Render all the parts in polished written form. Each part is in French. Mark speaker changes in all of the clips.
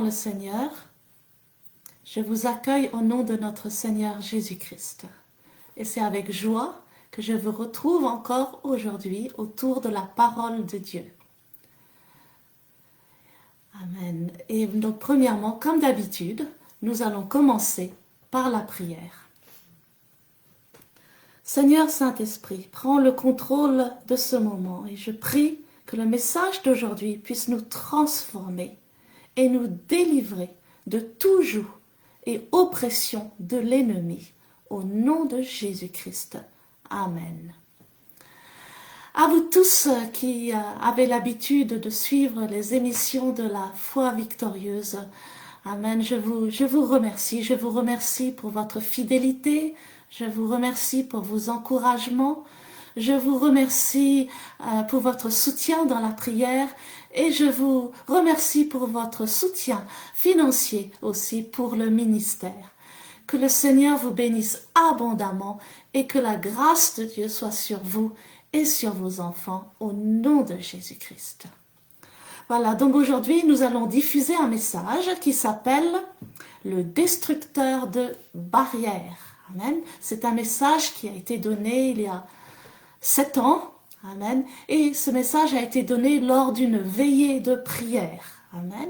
Speaker 1: le Seigneur, je vous accueille au nom de notre Seigneur Jésus-Christ. Et c'est avec joie que je vous retrouve encore aujourd'hui autour de la parole de Dieu. Amen. Et donc, premièrement, comme d'habitude, nous allons commencer par la prière. Seigneur Saint-Esprit, prends le contrôle de ce moment et je prie que le message d'aujourd'hui puisse nous transformer et nous délivrer de tout joug et oppression de l'ennemi. Au nom de Jésus-Christ. Amen. À vous tous qui avez l'habitude de suivre les émissions de la foi victorieuse, Amen, je vous remercie. Je vous remercie pour votre fidélité. Je vous remercie pour vos encouragements. Je vous remercie pour votre soutien dans la prière et je vous remercie pour votre soutien financier aussi pour le ministère. Que le Seigneur vous bénisse abondamment et que la grâce de Dieu soit sur vous et sur vos enfants au nom de Jésus-Christ. Voilà, donc aujourd'hui nous allons diffuser un message qui s'appelle « Le destructeur de barrières ». Amen. C'est un message qui a été donné il y a 7 ans. Amen. Et ce message a été donné lors d'une veillée de prière. Amen.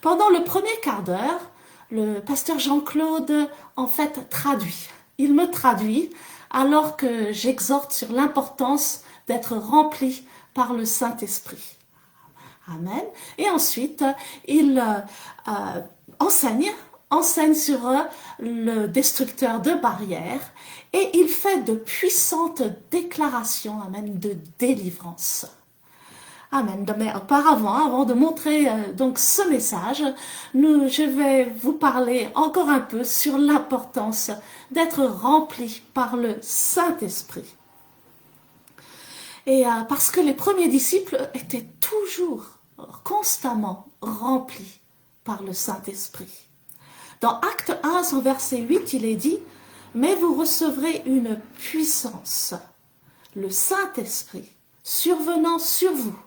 Speaker 1: Pendant le premier quart d'heure, le pasteur Jean-Claude en fait traduit. Il me traduit alors que j'exhorte sur l'importance d'être rempli par le Saint-Esprit. Amen. Et ensuite, il enseigne sur le destructeur de barrières et il fait de puissantes déclarations, amen, de délivrance. Amen. Mais auparavant, avant de montrer donc ce message, je vais vous parler encore un peu sur l'importance d'être rempli par le Saint-Esprit. Et parce que les premiers disciples étaient toujours, constamment remplis par le Saint-Esprit. Dans Acte 1, son verset 8, il est dit « Mais vous recevrez une puissance, le Saint-Esprit, survenant sur vous,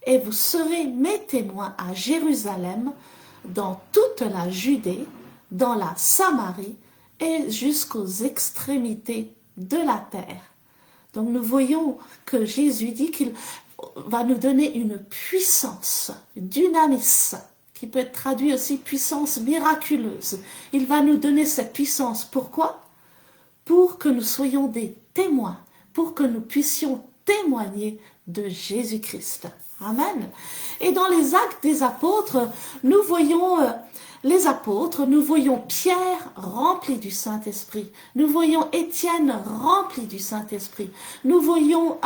Speaker 1: et vous serez mes témoins à Jérusalem, dans toute la Judée, dans la Samarie et jusqu'aux extrémités de la terre. » Donc nous voyons que Jésus dit qu'il va nous donner une puissance, dynamis, qui peut être traduit aussi puissance miraculeuse. Il va nous donner cette puissance. Pourquoi? Pour que nous soyons des témoins, pour que nous puissions témoigner de Jésus-Christ. Amen. Et dans les actes des apôtres, nous voyons les apôtres, nous voyons Pierre rempli du Saint-Esprit, nous voyons Étienne rempli du Saint-Esprit, nous voyons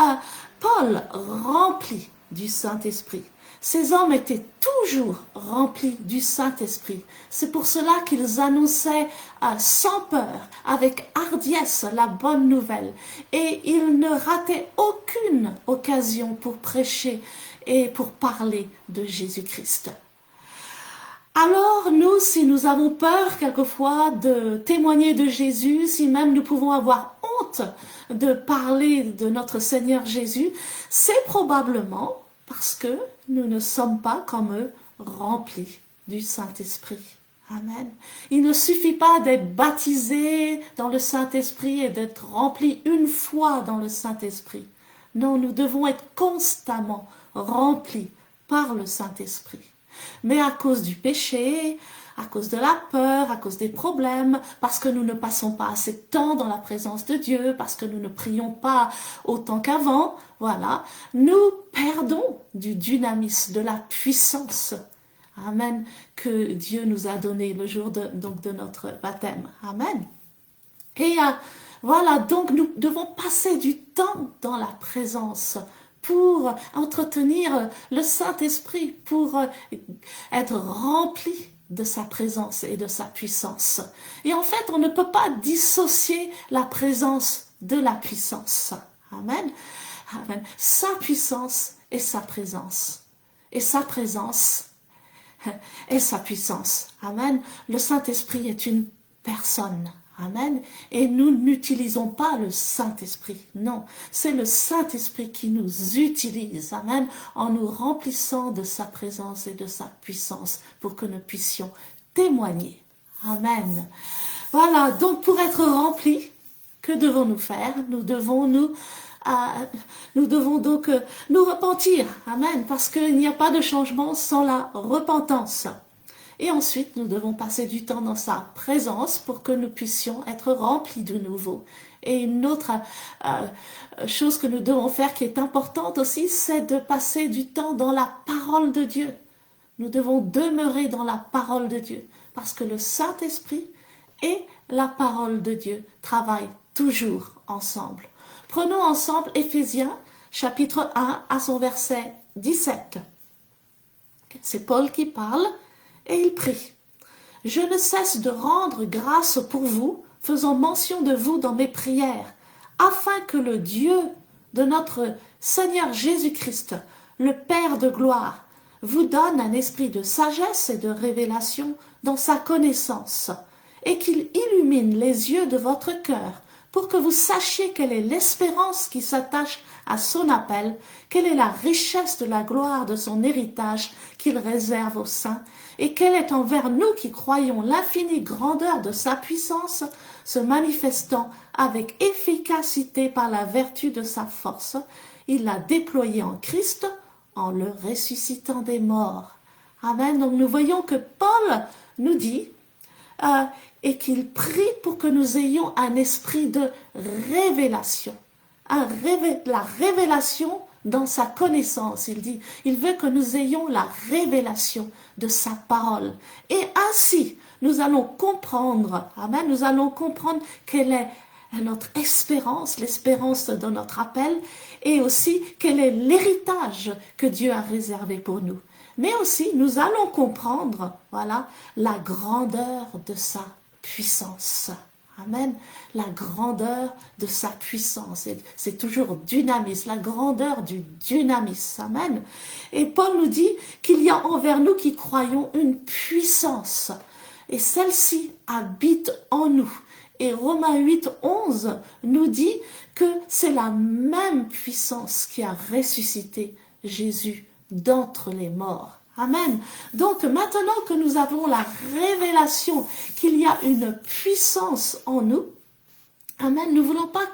Speaker 1: Paul rempli du Saint-Esprit. Ces hommes étaient toujours remplis du Saint-Esprit. C'est pour cela qu'ils annonçaient sans peur, avec hardiesse, la bonne nouvelle. Et ils ne rataient aucune occasion pour prêcher et pour parler de Jésus-Christ. Alors nous, si nous avons peur quelquefois de témoigner de Jésus, si même nous pouvons avoir honte de parler de notre Seigneur Jésus, c'est probablement parce que nous ne sommes pas comme eux remplis du Saint-Esprit. Amen. Il ne suffit pas d'être baptisé dans le Saint-Esprit et d'être rempli une fois dans le Saint-Esprit. Non, nous devons être constamment remplis par le Saint-Esprit. Mais à cause du péché, à cause de la peur, à cause des problèmes, parce que nous ne passons pas assez de temps dans la présence de Dieu, parce que nous ne prions pas autant qu'avant, voilà, nous perdons du dynamisme, de la puissance, amen, que Dieu nous a donné le jour de notre baptême, amen. Et voilà, donc nous devons passer du temps dans la présence pour entretenir le Saint-Esprit, pour être rempli de sa présence et de sa puissance. Et en fait, on ne peut pas dissocier la présence de la puissance. Amen. Amen. Sa puissance et sa présence. Et sa présence et sa puissance. Amen. Le Saint-Esprit est une personne. Amen. Et nous n'utilisons pas le Saint-Esprit. Non, c'est le Saint-Esprit qui nous utilise. Amen. En nous remplissant de sa présence et de sa puissance pour que nous puissions témoigner. Amen. Voilà, donc pour être remplis, que devons-nous faire? Nous devons donc nous repentir. Amen. Parce qu'il n'y a pas de changement sans la repentance. Et ensuite, nous devons passer du temps dans sa présence pour que nous puissions être remplis de nouveau. Et une autre chose que nous devons faire qui est importante aussi, c'est de passer du temps dans la parole de Dieu. Nous devons demeurer dans la parole de Dieu parce que le Saint-Esprit et la parole de Dieu travaillent toujours ensemble. Prenons ensemble Éphésiens chapitre 1 à son verset 17. C'est Paul qui parle. Et il prie. Je ne cesse de rendre grâce pour vous, faisant mention de vous dans mes prières, afin que le Dieu de notre Seigneur Jésus-Christ, le Père de gloire, vous donne un esprit de sagesse et de révélation dans sa connaissance, et qu'il illumine les yeux de votre cœur, pour que vous sachiez quelle est l'espérance qui s'attache à son appel, quelle est la richesse de la gloire de son héritage qu'il réserve aux saints, et quelle est envers nous qui croyons l'infinie grandeur de sa puissance, se manifestant avec efficacité par la vertu de sa force. Il l'a déployé en Christ, en le ressuscitant des morts. Amen. Donc nous voyons que Paul nous dit et qu'il prie pour que nous ayons un esprit de révélation. La révélation dans sa connaissance, il dit. Il veut que nous ayons la révélation de sa parole. Et ainsi, nous allons comprendre, amen, nous allons comprendre quelle est notre espérance, l'espérance de notre appel, et aussi quel est l'héritage que Dieu a réservé pour nous. Mais aussi, nous allons comprendre, voilà, la grandeur de sa puissance. Amen. La grandeur de sa puissance. C'est toujours dynamis, la grandeur du dynamis. Amen. Et Paul nous dit qu'il y a envers nous qui croyons une puissance. Et celle-ci habite en nous. Et Romains 8, 11 nous dit que c'est la même puissance qui a ressuscité Jésus d'entre les morts. Amen. Donc maintenant que nous avons la révélation qu'il y a une puissance en nous, amen, nous ne voulons pas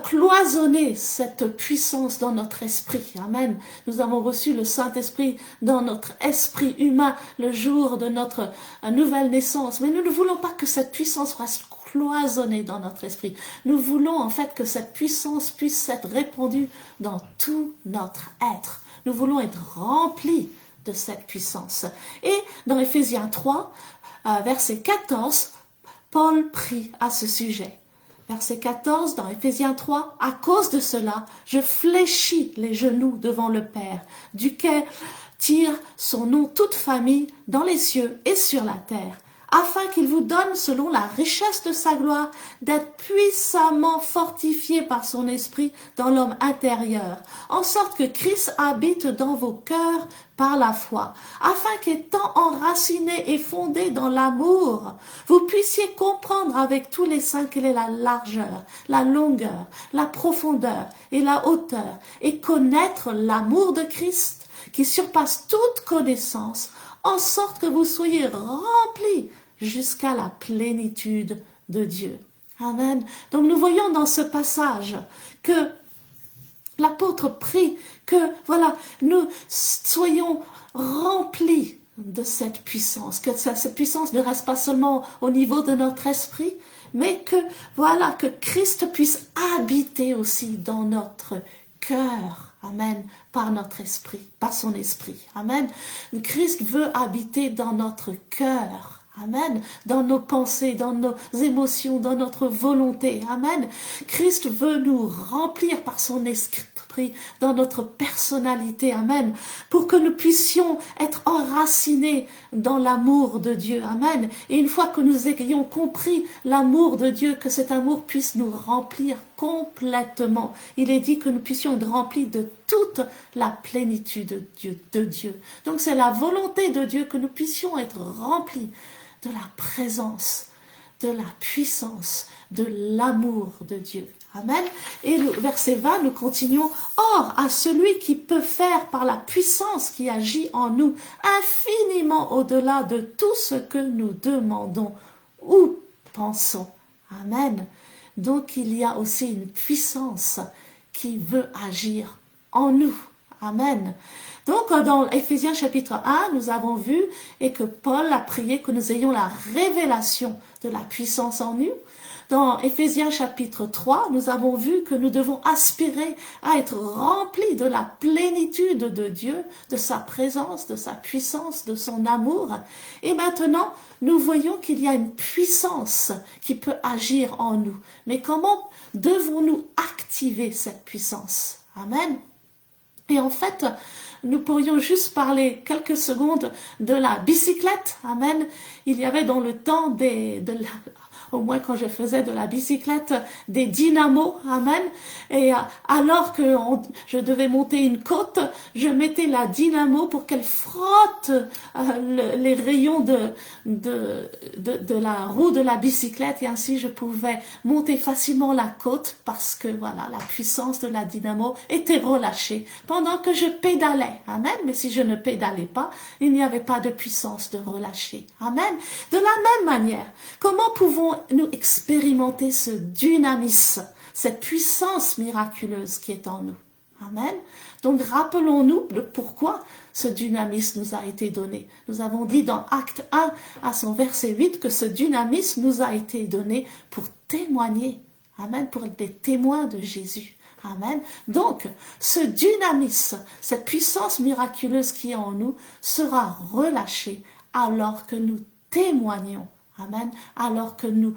Speaker 1: cloisonner cette puissance dans notre esprit. Amen. Nous avons reçu le Saint-Esprit dans notre esprit humain le jour de notre nouvelle naissance. Mais nous ne voulons pas que cette puissance reste cloisonnée dans notre esprit. Nous voulons en fait que cette puissance puisse être répandue dans tout notre être. Nous voulons être remplis de cette puissance. Et dans Éphésiens 3, verset 14, Paul prie à ce sujet. Verset 14, dans Éphésiens 3, « À cause de cela, je fléchis les genoux devant le Père, duquel tire son nom toute famille dans les cieux et sur la terre, afin qu'il vous donne, selon la richesse de sa gloire, d'être puissamment fortifié par son esprit dans l'homme intérieur, en sorte que Christ habite dans vos cœurs par la foi, afin qu'étant enraciné et fondé dans l'amour, vous puissiez comprendre avec tous les saints quelle est la largeur, la longueur, la profondeur et la hauteur, et connaître l'amour de Christ qui surpasse toute connaissance, en sorte que vous soyez remplis jusqu'à la plénitude de Dieu. Amen. Donc nous voyons dans ce passage que l'apôtre prie que, voilà, nous soyons remplis de cette puissance, que cette puissance ne reste pas seulement au niveau de notre esprit, mais que, voilà, que Christ puisse habiter aussi dans notre cœur. Amen. Par notre esprit, par son esprit. Amen. Christ veut habiter dans notre cœur. Amen. Dans nos pensées, dans nos émotions, dans notre volonté. Amen. Christ veut nous remplir par son esprit dans notre personnalité. Amen. Pour que nous puissions être enracinés dans l'amour de Dieu. Amen. Et une fois que nous ayons compris l'amour de Dieu, que cet amour puisse nous remplir complètement. Il est dit que nous puissions être remplis de toute la plénitude de Dieu. Donc c'est la volonté de Dieu que nous puissions être remplis de la présence de la puissance, de l'amour de Dieu. Amen. Et le verset 20, nous continuons. Or, à celui qui peut faire par la puissance qui agit en nous, infiniment au-delà de tout ce que nous demandons ou pensons. Amen. Donc, il y a aussi une puissance qui veut agir en nous. Amen. Donc, dans Éphésiens chapitre 1, nous avons vu et que Paul a prié que nous ayons la révélation de la puissance en nous. Dans Éphésiens chapitre 3, nous avons vu que nous devons aspirer à être remplis de la plénitude de Dieu, de sa présence, de sa puissance, de son amour. Et maintenant, nous voyons qu'il y a une puissance qui peut agir en nous. Mais comment devons-nous activer cette puissance? Amen. Et en fait, nous pourrions juste parler quelques secondes de la bicyclette. Amen. Il y avait dans le temps au moins quand je faisais de la bicyclette, des dynamos, amen. Et alors que je devais monter une côte, je mettais la dynamo pour qu'elle frotte les rayons de la roue de la bicyclette, et ainsi je pouvais monter facilement la côte parce que voilà, la puissance de la dynamo était relâchée pendant que je pédalais, amen. Mais si je ne pédalais pas, il n'y avait pas de puissance de relâcher, amen. De la même manière, comment pouvons-nous expérimenter ce dynamisme, cette puissance miraculeuse qui est en nous? Amen. Donc rappelons-nous le pourquoi ce dynamisme nous a été donné. Nous avons dit dans Acte 1 à son verset 8 que ce dynamisme nous a été donné pour témoigner. Amen. Pour être des témoins de Jésus. Amen. Donc, ce dynamisme, cette puissance miraculeuse qui est en nous sera relâchée alors que nous témoignons. Amen. Alors que nous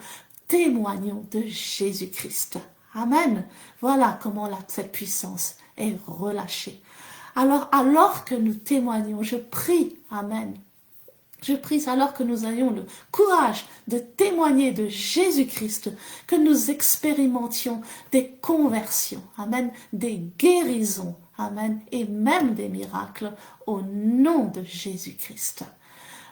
Speaker 1: témoignons de Jésus-Christ. Amen. Voilà comment cette puissance est relâchée. Alors que nous témoignons, je prie, amen. Je prie alors que nous ayons le courage de témoigner de Jésus-Christ, que nous expérimentions des conversions, amen, des guérisons, amen, et même des miracles au nom de Jésus-Christ.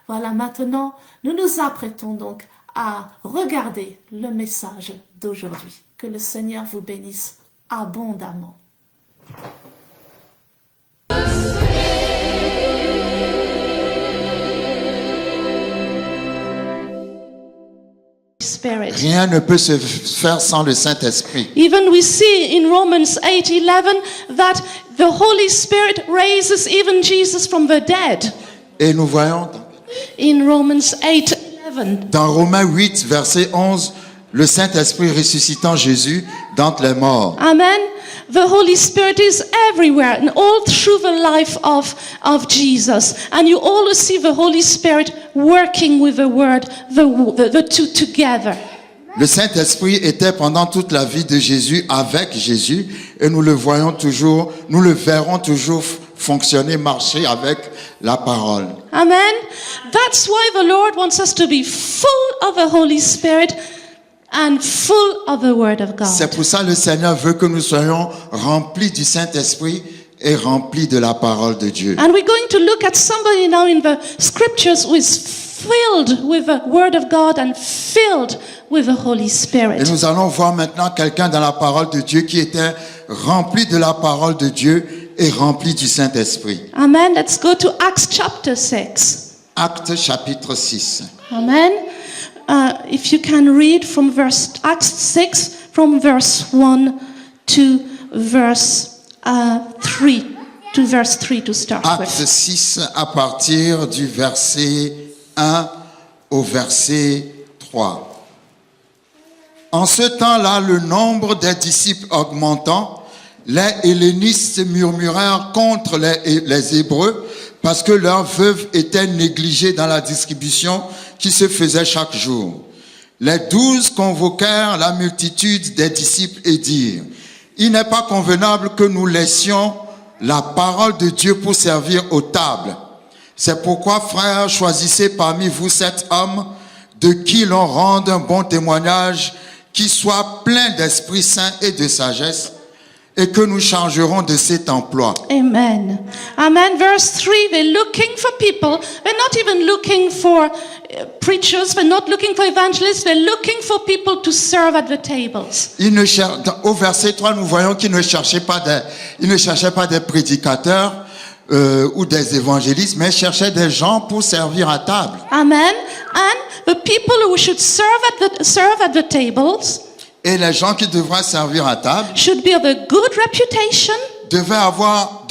Speaker 1: Voilà, maintenant, nous nous apprêtons donc à regarder le message d'aujourd'hui. Que le Seigneur vous bénisse abondamment.
Speaker 2: Spirit.
Speaker 3: Rien ne peut se faire sans le Saint-Esprit.
Speaker 2: Even we see in Romans 8:11 that the Holy Spirit raises even Jesus from the dead.
Speaker 3: Et nous voyons
Speaker 2: In Romans 8:11.
Speaker 3: dans Romains 8, verset 11, le Saint-Esprit ressuscitant Jésus d'entre les morts.
Speaker 2: Amen. The Holy Spirit is everywhere and all through the life of Jesus. And you always see the Holy Spirit working with the Word, the two together.
Speaker 3: Le Saint-Esprit était pendant toute la vie de Jésus avec Jésus et nous le voyons toujours, nous le verrons toujours fonctionner, marcher avec la parole.
Speaker 2: Amen. That's why the Lord wants us to be full of the Holy Spirit and full of the Word of God.
Speaker 3: C'est pour ça que le Seigneur veut que nous soyons remplis du Saint-Esprit et remplis de la parole de Dieu.
Speaker 2: And we're going to look at somebody now in the scriptures who is filled with the Word of God and filled with the Holy Spirit.
Speaker 3: Et nous allons voir maintenant quelqu'un dans la parole de Dieu qui était rempli de la parole de Dieu et rempli du Saint-Esprit.
Speaker 2: Amen. Let's go to Acts chapter 6.
Speaker 3: Actes chapitre 6.
Speaker 2: Amen. If you can read from Acts 6, from verse 1 to verse 3, to verse 3 to start
Speaker 3: Actes
Speaker 2: with.
Speaker 3: 6 à partir du verset 1 au verset 3. En ce temps-là, le nombre des disciples augmentant, les hellénistes murmurèrent contre les Hébreux parce que leurs veuves étaient négligées dans la distribution qui se faisait chaque jour. Les 12 convoquèrent la multitude des disciples et dirent: il n'est pas convenable que nous laissions la parole de Dieu pour servir aux tables. C'est pourquoi, frères, choisissez parmi vous 7 hommes de qui l'on rende un bon témoignage, qui soient pleins d'Esprit Saint et de sagesse, et que nous chargerons de cet emploi.
Speaker 2: Amen. Amen. Verse 3, they're looking for people. They're not even looking for preachers. They're not looking for evangelists. They're looking for people to serve at the tables.
Speaker 3: Au verset 3, nous voyons qu'ils ne cherchaient pas des prédicateurs ou des évangélistes, mais cherchaient des gens pour servir à table.
Speaker 2: Amen. And the people who should serve at the tables
Speaker 3: Et les gens qui devraient servir à table
Speaker 2: should be of a good reputation,
Speaker 3: devraient avoir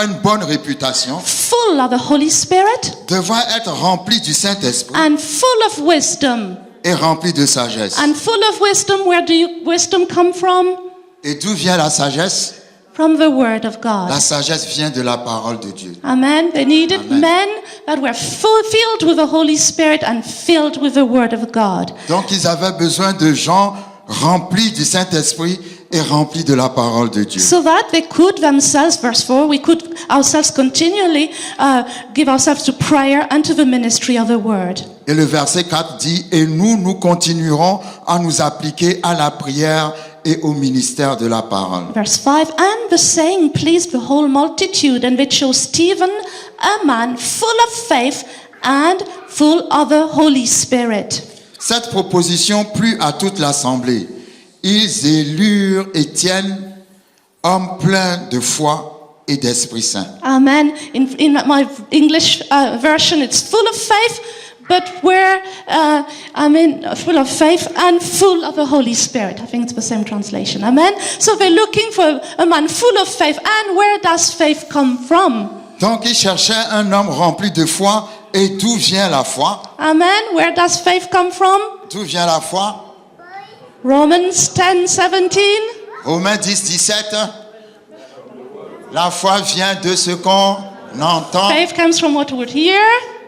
Speaker 3: une bonne réputation,
Speaker 2: full of the Holy Spirit,
Speaker 3: devraient être remplis du Saint-Esprit
Speaker 2: and full of wisdom.
Speaker 3: et remplis de sagesse.
Speaker 2: And full of wisdom, where do wisdom come from?
Speaker 3: Et d'où vient la sagesse?
Speaker 2: From the Word of
Speaker 3: La
Speaker 2: God.
Speaker 3: sagesse vient de la parole de Dieu.
Speaker 2: Amen. They needed
Speaker 3: Amen.
Speaker 2: men that were filled with the Holy Spirit and filled with the Word of God.
Speaker 3: Donc ils avaient besoin de gens remplis du Saint-Esprit et remplis de la parole de Dieu.
Speaker 2: So that they could themselves, verse 4, we could ourselves continually give ourselves to prayer and to the ministry of the Word.
Speaker 3: Et le verset 4 dit, et nous continuerons à nous appliquer à la prière et au ministère de la parole.
Speaker 2: Verse 5, and the saying pleased the whole multitude, and they chose Stephen, a man full of faith and full of the Holy Spirit.
Speaker 3: Cette proposition plut à toute l'assemblée. Ils élurent Étienne, homme plein de foi et d'Esprit Saint.
Speaker 2: Amen. In my English version, it's full of faith, but full of faith and full of the Holy Spirit. I think it's the same translation. Amen. So they're looking for a man full of faith. And where does faith come from?
Speaker 3: Donc ils cherchaient un homme rempli de foi. Et d'où vient la foi?
Speaker 2: Amen. Where does faith come from?
Speaker 3: D'où vient la foi?
Speaker 2: Romans 10:17.
Speaker 3: Romains 10:17. La foi vient de ce qu'on entend
Speaker 2: Faith comes from what we hear,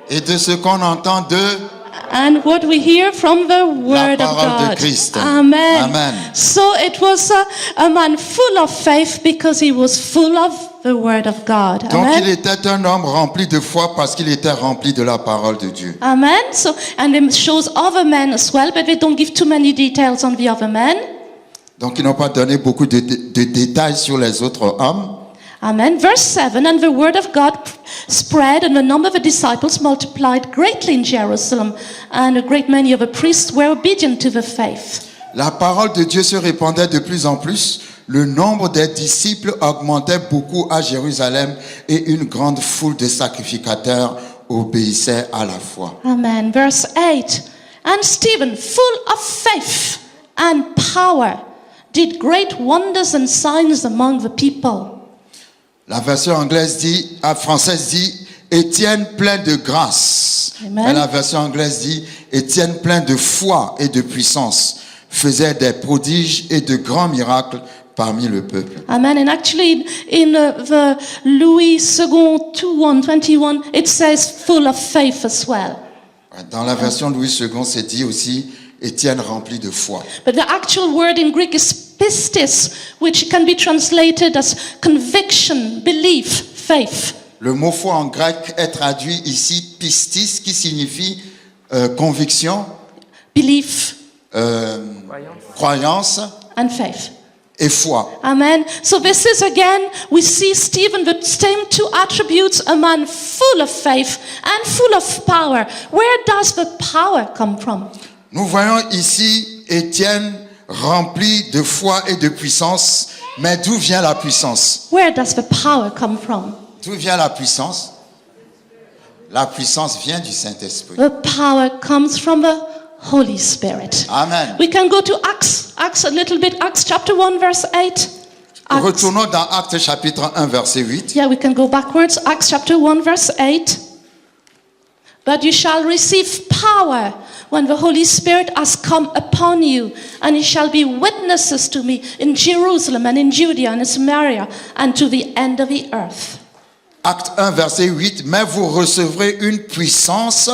Speaker 3: et de ce qu'on entend de
Speaker 2: and what we hear from the Word
Speaker 3: la
Speaker 2: of
Speaker 3: parole de
Speaker 2: God.
Speaker 3: Christ.
Speaker 2: Amen.
Speaker 3: Amen.
Speaker 2: So it was a man full of faith because he was full of the Word of God.
Speaker 3: Donc il
Speaker 2: Amen.
Speaker 3: était un homme rempli de foi parce qu'il était rempli de la parole de Dieu.
Speaker 2: Amen. So, and it shows other men as well, but they don't give too many details on the other men.
Speaker 3: Donc ils n'ont pas donné beaucoup de détails sur les autres hommes.
Speaker 2: Amen. Verse 7, and the word of God spread, and the number of the disciples multiplied greatly in Jerusalem, and a great many of the priests were obedient to the faith.
Speaker 3: La parole de Dieu se répandait de plus en plus. Le nombre des disciples augmentait beaucoup à Jérusalem et une grande foule de sacrificateurs obéissait à la foi.
Speaker 2: Amen. Verse 8, and Stephen, full of faith and power, did great wonders and signs among the people.
Speaker 3: La version française dit Étienne plein de grâce.
Speaker 2: Amen.
Speaker 3: Et la version anglaise dit Étienne plein de foi et de puissance faisait des prodiges et de grands miracles parmi le peuple.
Speaker 2: Amen. And actually, in the Louis II 2:121, it says full of faith as well.
Speaker 3: Dans la version Louis II, c'est dit aussi Étienne rempli de foi.
Speaker 2: But the actual word in Greek is pistis, which can be translated as conviction, belief, faith.
Speaker 3: Le mot foi en grec est traduit ici pistis, qui signifie conviction,
Speaker 2: Belief
Speaker 3: croyance
Speaker 2: and faith.
Speaker 3: et foi.
Speaker 2: Amen. So this is again, we see Stephen, the same two attributes, a man full of faith and full of power. Where does the power come from?
Speaker 3: Nous voyons ici Étienne rempli de foi et de puissance, mais d'où vient la puissance?
Speaker 2: Where does the power come from?
Speaker 3: D'où vient la puissance? La puissance vient du Saint-Esprit.
Speaker 2: The power comes from the Holy Spirit.
Speaker 3: Amen.
Speaker 2: We can go to Acts a little bit, Acts chapter 1 verse 8. Acts.
Speaker 3: Retournons dans Actes chapitre 1 verset 8.
Speaker 2: Yeah, we can go backwards. Acts chapter 1 verse 8. But you shall receive power when the Holy Spirit has come upon you, and you shall be witnesses to me in Jerusalem and in Judea and in Samaria and to the end of the earth.
Speaker 3: Acte 1 verset 8. Mais vous recevrez une puissance,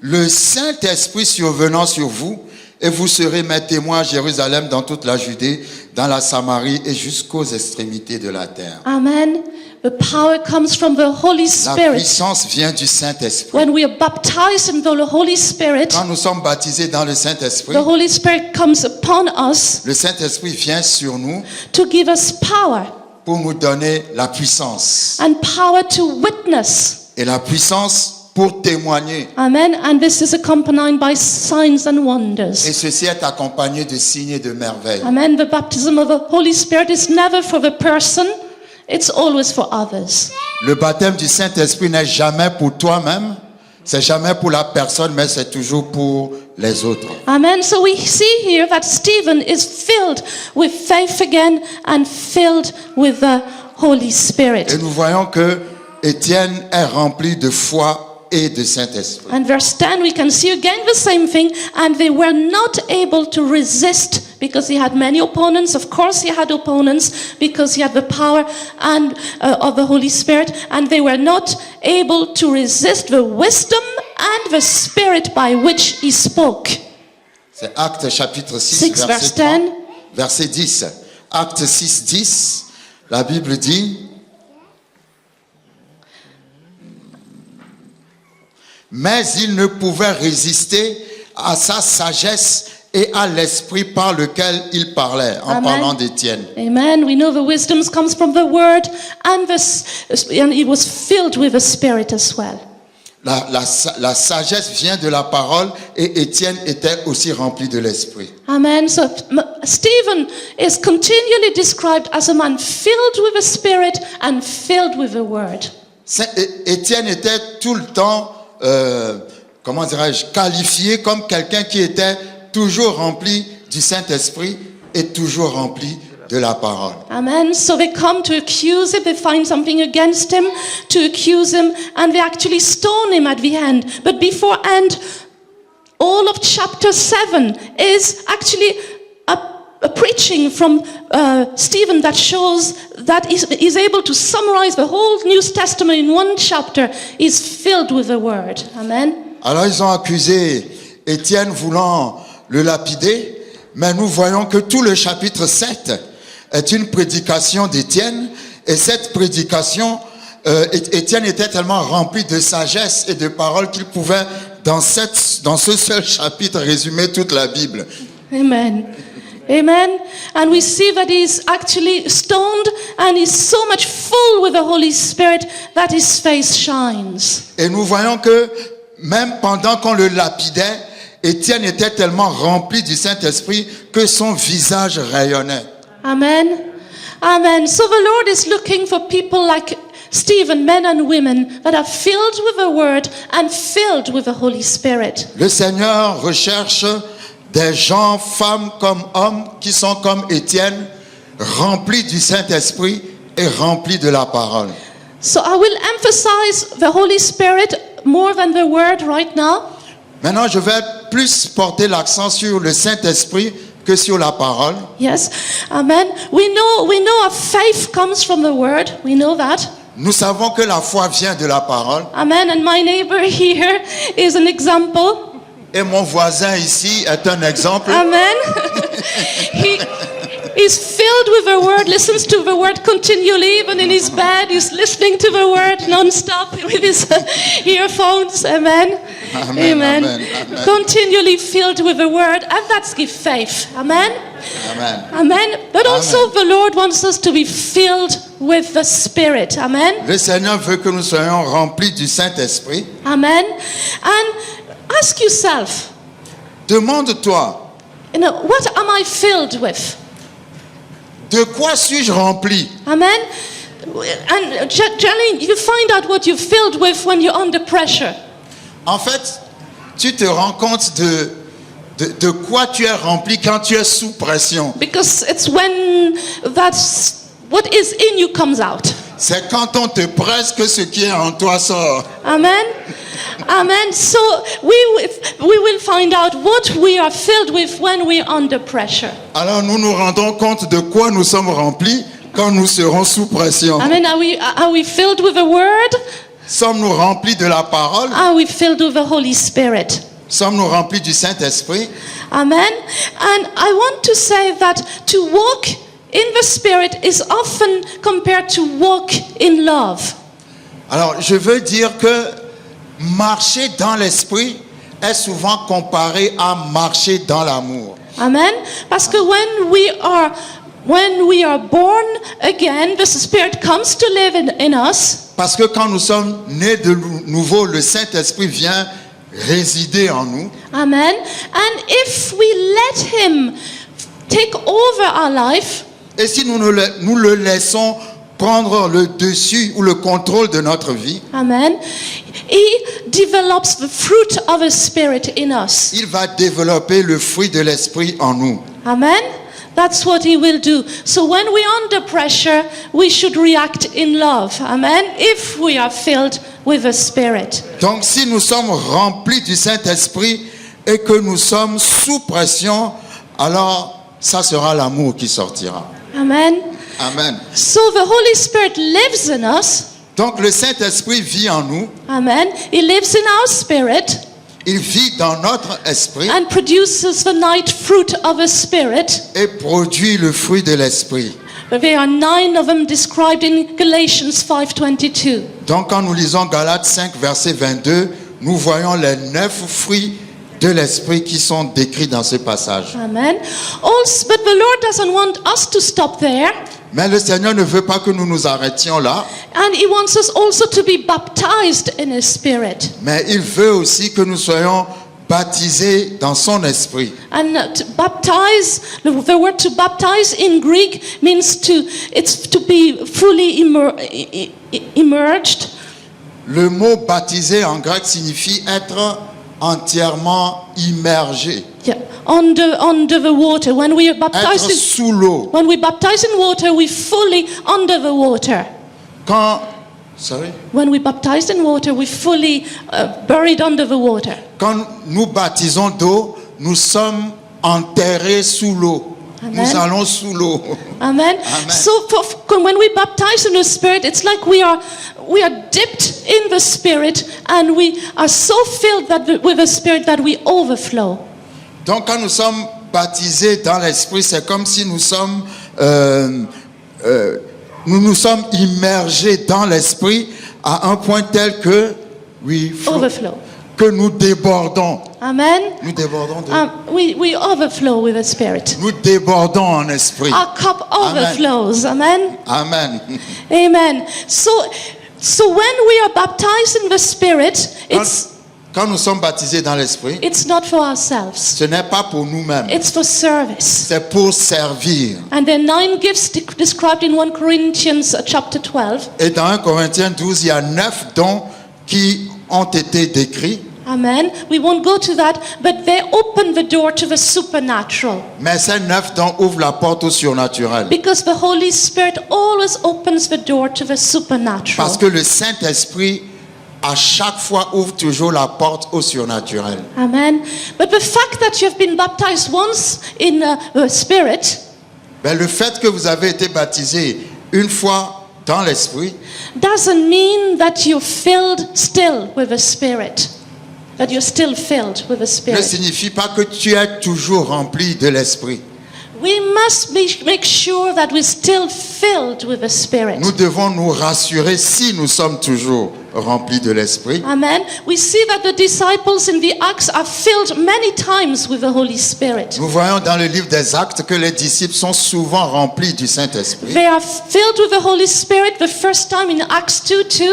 Speaker 3: le Saint-Esprit survenant sur vous, et vous serez mes témoins à Jérusalem, dans toute la Judée, dans la Samarie et jusqu'aux extrémités de la terre.
Speaker 2: Amen. the power comes from the Holy
Speaker 3: La
Speaker 2: Spirit.
Speaker 3: puissance vient du Saint-Esprit.
Speaker 2: When we are baptized in the Holy Spirit,
Speaker 3: Quand nous sommes baptisés dans le Saint-Esprit,
Speaker 2: the Holy Spirit comes upon us
Speaker 3: le Saint-Esprit vient sur nous
Speaker 2: to give us power
Speaker 3: pour nous donner la puissance.
Speaker 2: and power to witness.
Speaker 3: Et la puissance pour témoigner.
Speaker 2: Amen. And this is accompanied by signs and
Speaker 3: Et
Speaker 2: wonders.
Speaker 3: ceci est accompagné de signes et de merveilles.
Speaker 2: Amen. The baptism of the Holy Spirit is never for the person, it's always for others.
Speaker 3: Le baptême du Saint-Esprit n'est jamais pour toi-même, c'est jamais pour la personne, mais c'est toujours pour les autres.
Speaker 2: Amen. So we see here that Stephen is filled with faith again and filled with the Holy Spirit.
Speaker 3: Et nous voyons que Étienne est rempli de foi et de Saint-Esprit.
Speaker 2: And verse 10, we can see again the same thing. And they were not able to resist because he had many opponents. Of course, he had opponents because he had the power and of the Holy Spirit. And they were not able to resist the wisdom and the spirit by which he spoke.
Speaker 3: C'est Actes chapitre 6,
Speaker 2: 6 verse
Speaker 3: verset 3,
Speaker 2: 10.
Speaker 3: verset 10. Actes 6, 10, la Bible dit: mais il ne pouvait résister à sa sagesse et à l'esprit par lequel il parlait, en
Speaker 2: Amen.
Speaker 3: parlant d'Étienne.
Speaker 2: Amen. We know the wisdom comes from the word and he was filled with the spirit as well.
Speaker 3: La sagesse vient de la parole et Étienne était aussi rempli de l'esprit.
Speaker 2: Amen. So Stephen is continually described as a man filled with the spirit and filled with the word.
Speaker 3: Étienne était tout le temps, comment dirais-je, qualifié comme quelqu'un qui était toujours rempli du Saint-Esprit et toujours rempli de la parole.
Speaker 2: Amen. So they come to accuse him, they find something against him to accuse him, and they actually stone him at the end. But beforehand, all of chapter 7 is actually a preaching from Stephen that shows that he's able to summarize the whole New Testament in one chapter. He's filled with the word. Amen.
Speaker 3: Alors ils ont accusé Étienne voulant le lapider, mais nous voyons que tout le chapitre 7 est une prédication d'Étienne, et cette prédication, Étienne était tellement rempli de sagesse et de paroles qu'il pouvait dans ce seul chapitre résumer toute la Bible.
Speaker 2: Amen. Amen. And we see that he's actually stoned and he's so much full with the Holy Spirit that his face shines.
Speaker 3: Et nous voyons que même pendant qu'on le lapidait, Étienne était tellement rempli du Saint-Esprit que son visage rayonnait.
Speaker 2: Amen. Amen. So the Lord is looking for people like Stephen, men and women that are filled with the word and filled with the Holy Spirit.
Speaker 3: Le Seigneur recherche des gens, femmes comme hommes, qui sont comme Étienne, remplis du Saint-Esprit et remplis de la parole.
Speaker 2: So I will emphasize the Holy Spirit more than the word right now.
Speaker 3: Maintenant, je vais plus porter l'accent sur le Saint-Esprit que sur la parole.
Speaker 2: Yes. Amen. We know our faith comes from the word. We know that.
Speaker 3: Nous savons que la foi vient de la parole.
Speaker 2: Amen. And my neighbor here is an example.
Speaker 3: Et mon voisin ici est un exemple.
Speaker 2: Amen. He's filled with the word, listens to the word continually, even in his bed. He's listening to the word non-stop with his earphones. Amen.
Speaker 3: Amen,
Speaker 2: Amen.
Speaker 3: amen, amen.
Speaker 2: Continually filled with the word, and that's give faith. Amen.
Speaker 3: Amen.
Speaker 2: Amen. But also the Lord wants us to be filled with the Spirit. Amen.
Speaker 3: Le Seigneur veut que nous soyons remplis du Saint-Esprit.
Speaker 2: Amen. And ask yourself,
Speaker 3: Demande-toi,
Speaker 2: what am I filled with?
Speaker 3: de quoi suis-je rempli?
Speaker 2: Amen. And generally, you find out what you're filled with when you're under pressure.
Speaker 3: En fait, tu te rends compte de quoi tu es rempli quand tu es sous pression.
Speaker 2: Because it's when that's what is in you comes out.
Speaker 3: C'est quand on te presse que ce qui est en toi sort.
Speaker 2: Amen. Amen. So we will find out what we are filled with when we're under pressure.
Speaker 3: Alors nous nous rendons compte de quoi nous sommes remplis quand nous serons sous pression.
Speaker 2: Amen. Are we filled with the word?
Speaker 3: Sommes-nous remplis de la parole?
Speaker 2: Are we filled with the Holy Spirit?
Speaker 3: Sommes-nous remplis du Saint-Esprit?
Speaker 2: Amen. And I want to say that to walk in the Spirit is often compared to walk in love.
Speaker 3: Alors, je veux dire que marcher dans l'esprit est souvent comparé à marcher dans l'amour.
Speaker 2: Amen. Parce que when we are born again, the Spirit comes to live in us.
Speaker 3: Parce que quand nous sommes nés de nouveau, le Saint-Esprit vient résider en nous.
Speaker 2: Amen. And if we let Him take over our life,
Speaker 3: Et si nous le laissons prendre le dessus ou le contrôle de notre vie,
Speaker 2: amen, He develops the fruit of His Spirit in us.
Speaker 3: il va développer le fruit de l'Esprit en nous.
Speaker 2: Amen. That's what He will do. So when we're under pressure, we should react in love. Amen. If we are filled with the Spirit.
Speaker 3: Donc si nous sommes remplis du Saint-Esprit et que nous sommes sous pression, alors ça sera l'amour qui sortira.
Speaker 2: Amen.
Speaker 3: Amen.
Speaker 2: So the Holy Spirit lives in us.
Speaker 3: Donc le Saint-Esprit vit en nous,
Speaker 2: Amen. He lives in our spirit
Speaker 3: il vit dans notre esprit
Speaker 2: and produces the night fruit of a spirit.
Speaker 3: et produit le fruit de l'Esprit.
Speaker 2: There are 9 of them described in Galatians 5:22.
Speaker 3: Donc quand nous lisons Galates 5, verset 22, nous voyons les 9 fruits de l'Esprit qui sont décrits dans ce passage.
Speaker 2: Amen. Also, but the Lord doesn't want us to stop there.
Speaker 3: Mais le Seigneur ne veut pas que nous nous arrêtions là,
Speaker 2: And He wants us also to be baptized in His Spirit.
Speaker 3: mais il veut aussi que nous soyons baptisés dans son esprit.
Speaker 2: And to baptize, the word to baptize in Greek means it's to be fully immersed.
Speaker 3: Le mot baptisé en grec signifie être entièrement immergé,
Speaker 2: Yeah, under the water. When we are
Speaker 3: être
Speaker 2: baptized
Speaker 3: sous l'eau.
Speaker 2: when we baptize in water, we fully under the water. When we baptized in water, we fully buried under the water.
Speaker 3: Quand nous baptisons d'eau, nous sommes enterrés sous l'eau.
Speaker 2: Amen.
Speaker 3: Nous allons sous l'eau.
Speaker 2: Amen.
Speaker 3: Amen.
Speaker 2: So when we baptize in the Spirit, it's like we are dipped in the Spirit, and we are so filled with the Spirit that we overflow.
Speaker 3: Donc quand nous sommes baptisés dans l'esprit, c'est comme si nous sommes immergés dans l'esprit à un point tel que
Speaker 2: Overflow.
Speaker 3: que nous débordons.
Speaker 2: Amen.
Speaker 3: Nous débordons
Speaker 2: We overflow with the Spirit.
Speaker 3: nous débordons en esprit.
Speaker 2: Our cup
Speaker 3: Amen.
Speaker 2: overflows. Amen.
Speaker 3: Amen.
Speaker 2: Amen. So when we are baptized in the Spirit,
Speaker 3: Quand nous sommes baptisés dans l'esprit,
Speaker 2: it's not for ourselves.
Speaker 3: ce n'est pas pour nous-mêmes,
Speaker 2: It's for service.
Speaker 3: c'est pour servir.
Speaker 2: And there are 9 gifts described in 1 Corinthians chapter 12.
Speaker 3: Et dans 1 Corinthiens 12, il y a 9 dons qui ont été décrits.
Speaker 2: Amen. We won't go to that, but they open the door to the supernatural.
Speaker 3: Mais ces 9 dons ouvrent la porte au surnaturel.
Speaker 2: Because the Holy Spirit always opens the door to the supernatural.
Speaker 3: Parce que le Saint-Esprit, à chaque fois, ouvre toujours la porte au surnaturel.
Speaker 2: Amen. But the fact that you have been baptized once in the Spirit
Speaker 3: Ben, le fait que vous avez été baptisé une fois dans l'Esprit,
Speaker 2: doesn't mean that you're filled still with the Spirit. That you're still filled with the
Speaker 3: ne
Speaker 2: Spirit.
Speaker 3: signifie pas que tu es toujours rempli de l'Esprit.
Speaker 2: We must make sure that we're still filled with the Spirit.
Speaker 3: Nous devons nous rassurer si nous sommes toujours remplis de l'Esprit.
Speaker 2: Amen. We see that the disciples in the Acts are filled many times with the Holy Spirit.
Speaker 3: Nous voyons dans le livre des Actes que les disciples sont souvent remplis du Saint-Esprit.
Speaker 2: They are filled with the Holy Spirit the first time in Acts 2:2.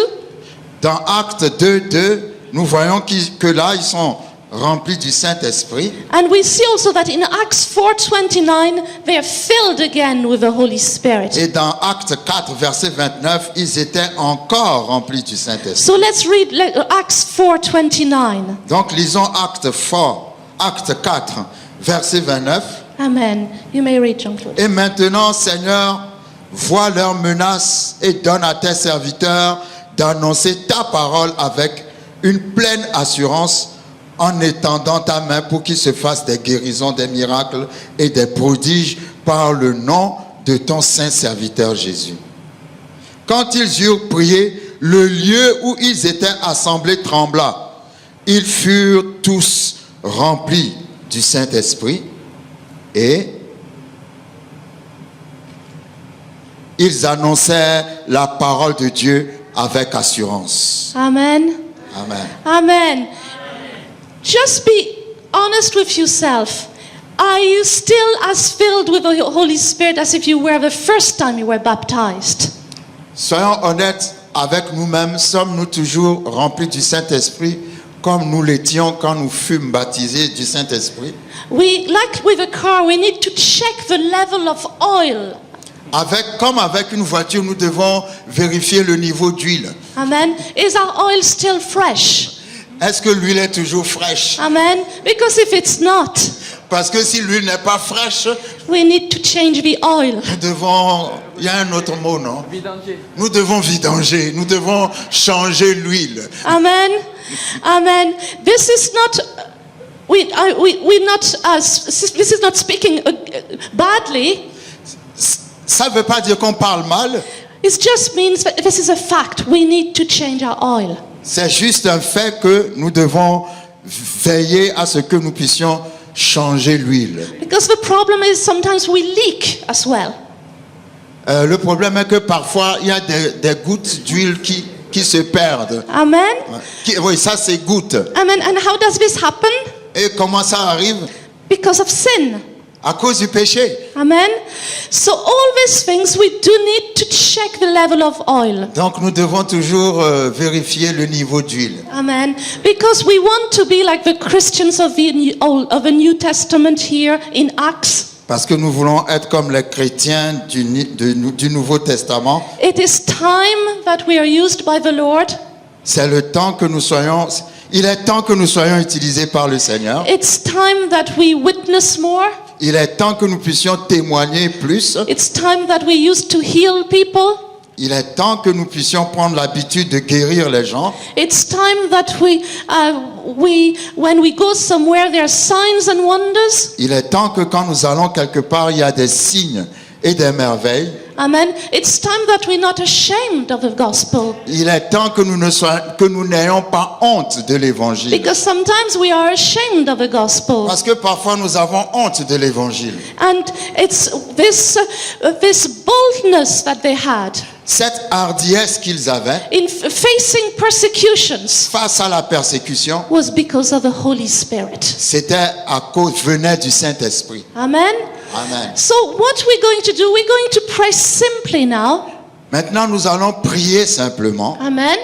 Speaker 3: Dans Actes 2:2, nous voyons que là, ils sont remplis du Saint-Esprit.
Speaker 2: And we see also that in Acts 4:29 they are filled again with the Holy Spirit.
Speaker 3: Et dans Actes 4, verset 29, ils étaient encore remplis du Saint-Esprit.
Speaker 2: So let's read Acts 4:29.
Speaker 3: Donc, lisons Acte 4, verset 29.
Speaker 2: Amen. You may read, Jean-Claude.
Speaker 3: Et maintenant, Seigneur, vois leurs menaces et donne à tes serviteurs d'annoncer ta parole avec une pleine assurance en étendant ta main pour qu'il se fasse des guérisons, des miracles et des prodiges par le nom de ton saint serviteur Jésus. Quand ils eurent prié, le lieu où ils étaient assemblés trembla. Ils furent tous remplis du Saint-Esprit et ils annonçaient la parole de Dieu avec assurance.
Speaker 2: Amen.
Speaker 3: Amen.
Speaker 2: Amen. Just be honest with yourself. Are you still as filled with the Holy Spirit as if you were the first time you were baptized?
Speaker 3: Soyons honnêtes avec nous-mêmes, sommes-nous toujours remplis du Saint-Esprit comme nous l'étions quand nous fûmes baptisés du Saint-Esprit?
Speaker 2: Like with a car, we need to check the level of oil.
Speaker 3: Comme avec une voiture, nous devons vérifier le niveau d'huile.
Speaker 2: Amen. Is our oil still fresh?
Speaker 3: Est-ce que l'huile est toujours fraîche?
Speaker 2: Amen. Because if it's not,
Speaker 3: Parce que si l'huile n'est pas fraîche,
Speaker 2: we need to change the oil.
Speaker 3: il y a un autre mot, non? Nous devons vidanger, nous devons changer l'huile.
Speaker 2: Amen. Amen. This is not. This is not speaking badly.
Speaker 3: Ça ne veut pas dire qu'on parle mal,
Speaker 2: It just means that this is a fact. We need to change our oil.
Speaker 3: c'est juste un fait que nous devons veiller à ce que nous puissions changer l'huile.
Speaker 2: Because the problem is sometimes we leak as well.
Speaker 3: Le problème est que parfois, il y a des gouttes d'huile qui se perdent.
Speaker 2: Amen.
Speaker 3: Oui, ça c'est gouttes.
Speaker 2: Amen. And how does this happen?
Speaker 3: Et comment ça arrive?
Speaker 2: Because of sin.
Speaker 3: À cause du péché.
Speaker 2: Amen. So all these things we do need to check the level of oil.
Speaker 3: Donc nous devons toujours vérifier le niveau d'huile.
Speaker 2: Amen. Because we want to be like the Christians of the New Testament here in Acts.
Speaker 3: Parce que nous voulons être comme les chrétiens du Nouveau Testament.
Speaker 2: It is time that we are used by the Lord.
Speaker 3: C'est le temps que nous soyons. Il est temps que nous soyons utilisés par le Seigneur.
Speaker 2: It's time that we witness more.
Speaker 3: Il est temps que nous puissions témoigner plus.
Speaker 2: It's time that we used to heal people.
Speaker 3: Il est temps que nous puissions prendre l'habitude de guérir les gens.
Speaker 2: It's time that when we go somewhere, there are signs and wonders.
Speaker 3: Il est temps que quand nous allons quelque part, il y a des signes et des merveilles.
Speaker 2: Amen. It's time that we're not ashamed of the gospel.
Speaker 3: Il est temps que nous n'ayons pas honte de l'évangile.
Speaker 2: Because sometimes we are ashamed of the gospel.
Speaker 3: Parce que parfois nous avons honte de l'évangile.
Speaker 2: And it's this boldness that they had
Speaker 3: Cette hardiesse qu'ils avaient
Speaker 2: in facing persecutions
Speaker 3: face à la persécution,
Speaker 2: was because of the Holy Spirit.
Speaker 3: venait du Saint-Esprit.
Speaker 2: Amen.
Speaker 3: Amen.
Speaker 2: So what we're going to do, we're going to pray simply now.
Speaker 3: Maintenant, nous allons prier simplement.
Speaker 2: Amen.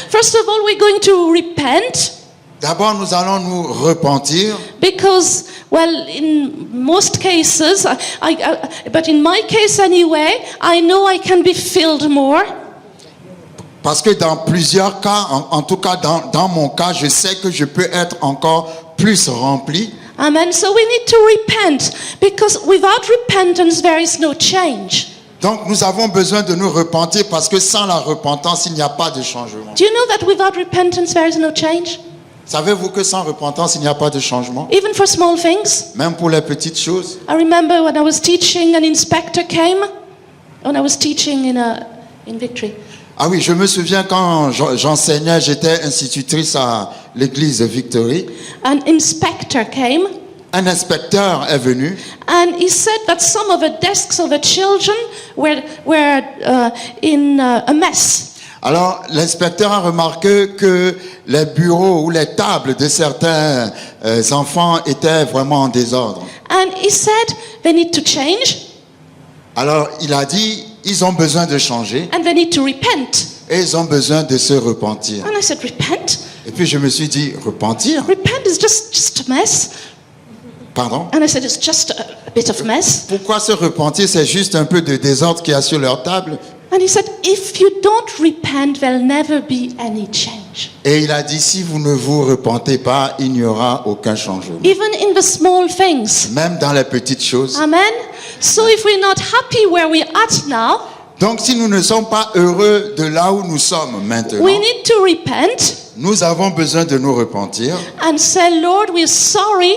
Speaker 2: First of all, we're going to repent.
Speaker 3: D'abord, nous allons nous repentir.
Speaker 2: Because, well, in most cases, but in my case anyway, I know I can be filled more.
Speaker 3: Parce que dans plusieurs cas, en tout cas dans mon cas, je sais que je peux être encore plus rempli.
Speaker 2: Amen. So we need to repent, because without repentance there is no change.
Speaker 3: Donc nous avons besoin de nous repentir parce que sans la repentance, il n'y a pas de changement.
Speaker 2: Do you know that without repentance there is no change?
Speaker 3: Savez-vous que sans repentance, il n'y a pas de changement?
Speaker 2: Even for small things.
Speaker 3: Même pour les petites choses.
Speaker 2: I remember when I was teaching, an inspector came. When I was teaching in Victory.
Speaker 3: Ah oui, je me souviens quand j'enseignais, j'étais institutrice à l'église Victory.
Speaker 2: An inspector came.
Speaker 3: Un inspecteur est venu.
Speaker 2: And he said that some of the desks of the children were in a mess.
Speaker 3: Alors, l'inspecteur a remarqué que les bureaux ou les tables de certains enfants étaient vraiment en désordre.
Speaker 2: And he said they need to change.
Speaker 3: Alors, il a dit, ils ont besoin de changer
Speaker 2: And they need to repent.
Speaker 3: et ils ont besoin de se repentir.
Speaker 2: And I said, repent?
Speaker 3: Et puis je me suis dit, repentir?
Speaker 2: Repent is just a mess.
Speaker 3: Pardon?
Speaker 2: And I said, it's just a bit of mess.
Speaker 3: Pourquoi se repentir? C'est juste un peu de désordre qu'il y a sur leur table.
Speaker 2: And he said, if you don't repent, there'll never be any change.
Speaker 3: Et il a dit, si vous ne vous repentez pas, il n'y aura aucun changement.
Speaker 2: Even in the small things.
Speaker 3: Même dans les petites choses.
Speaker 2: Amen. So if we're not happy where we're at now,
Speaker 3: Donc si nous ne sommes pas heureux de là où nous sommes maintenant,
Speaker 2: we need to repent
Speaker 3: nous avons besoin de nous repentir
Speaker 2: and say, Lord, we're sorry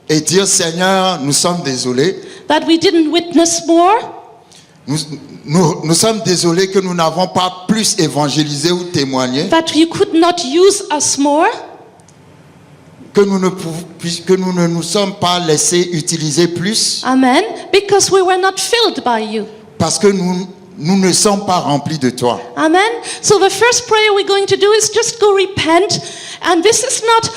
Speaker 3: et dire, Seigneur, nous sommes désolés.
Speaker 2: that we didn't witness more.
Speaker 3: Nous sommes désolés que nous n'avons pas plus évangélisé ou témoigné,
Speaker 2: That you could not use us more.
Speaker 3: que nous ne nous sommes pas laissés utiliser plus,
Speaker 2: Amen. Because we were not filled by you.
Speaker 3: parce que nous nous ne sommes pas remplis de toi.
Speaker 2: Amen. So the first prayer we're going to do is just go repent. And this is not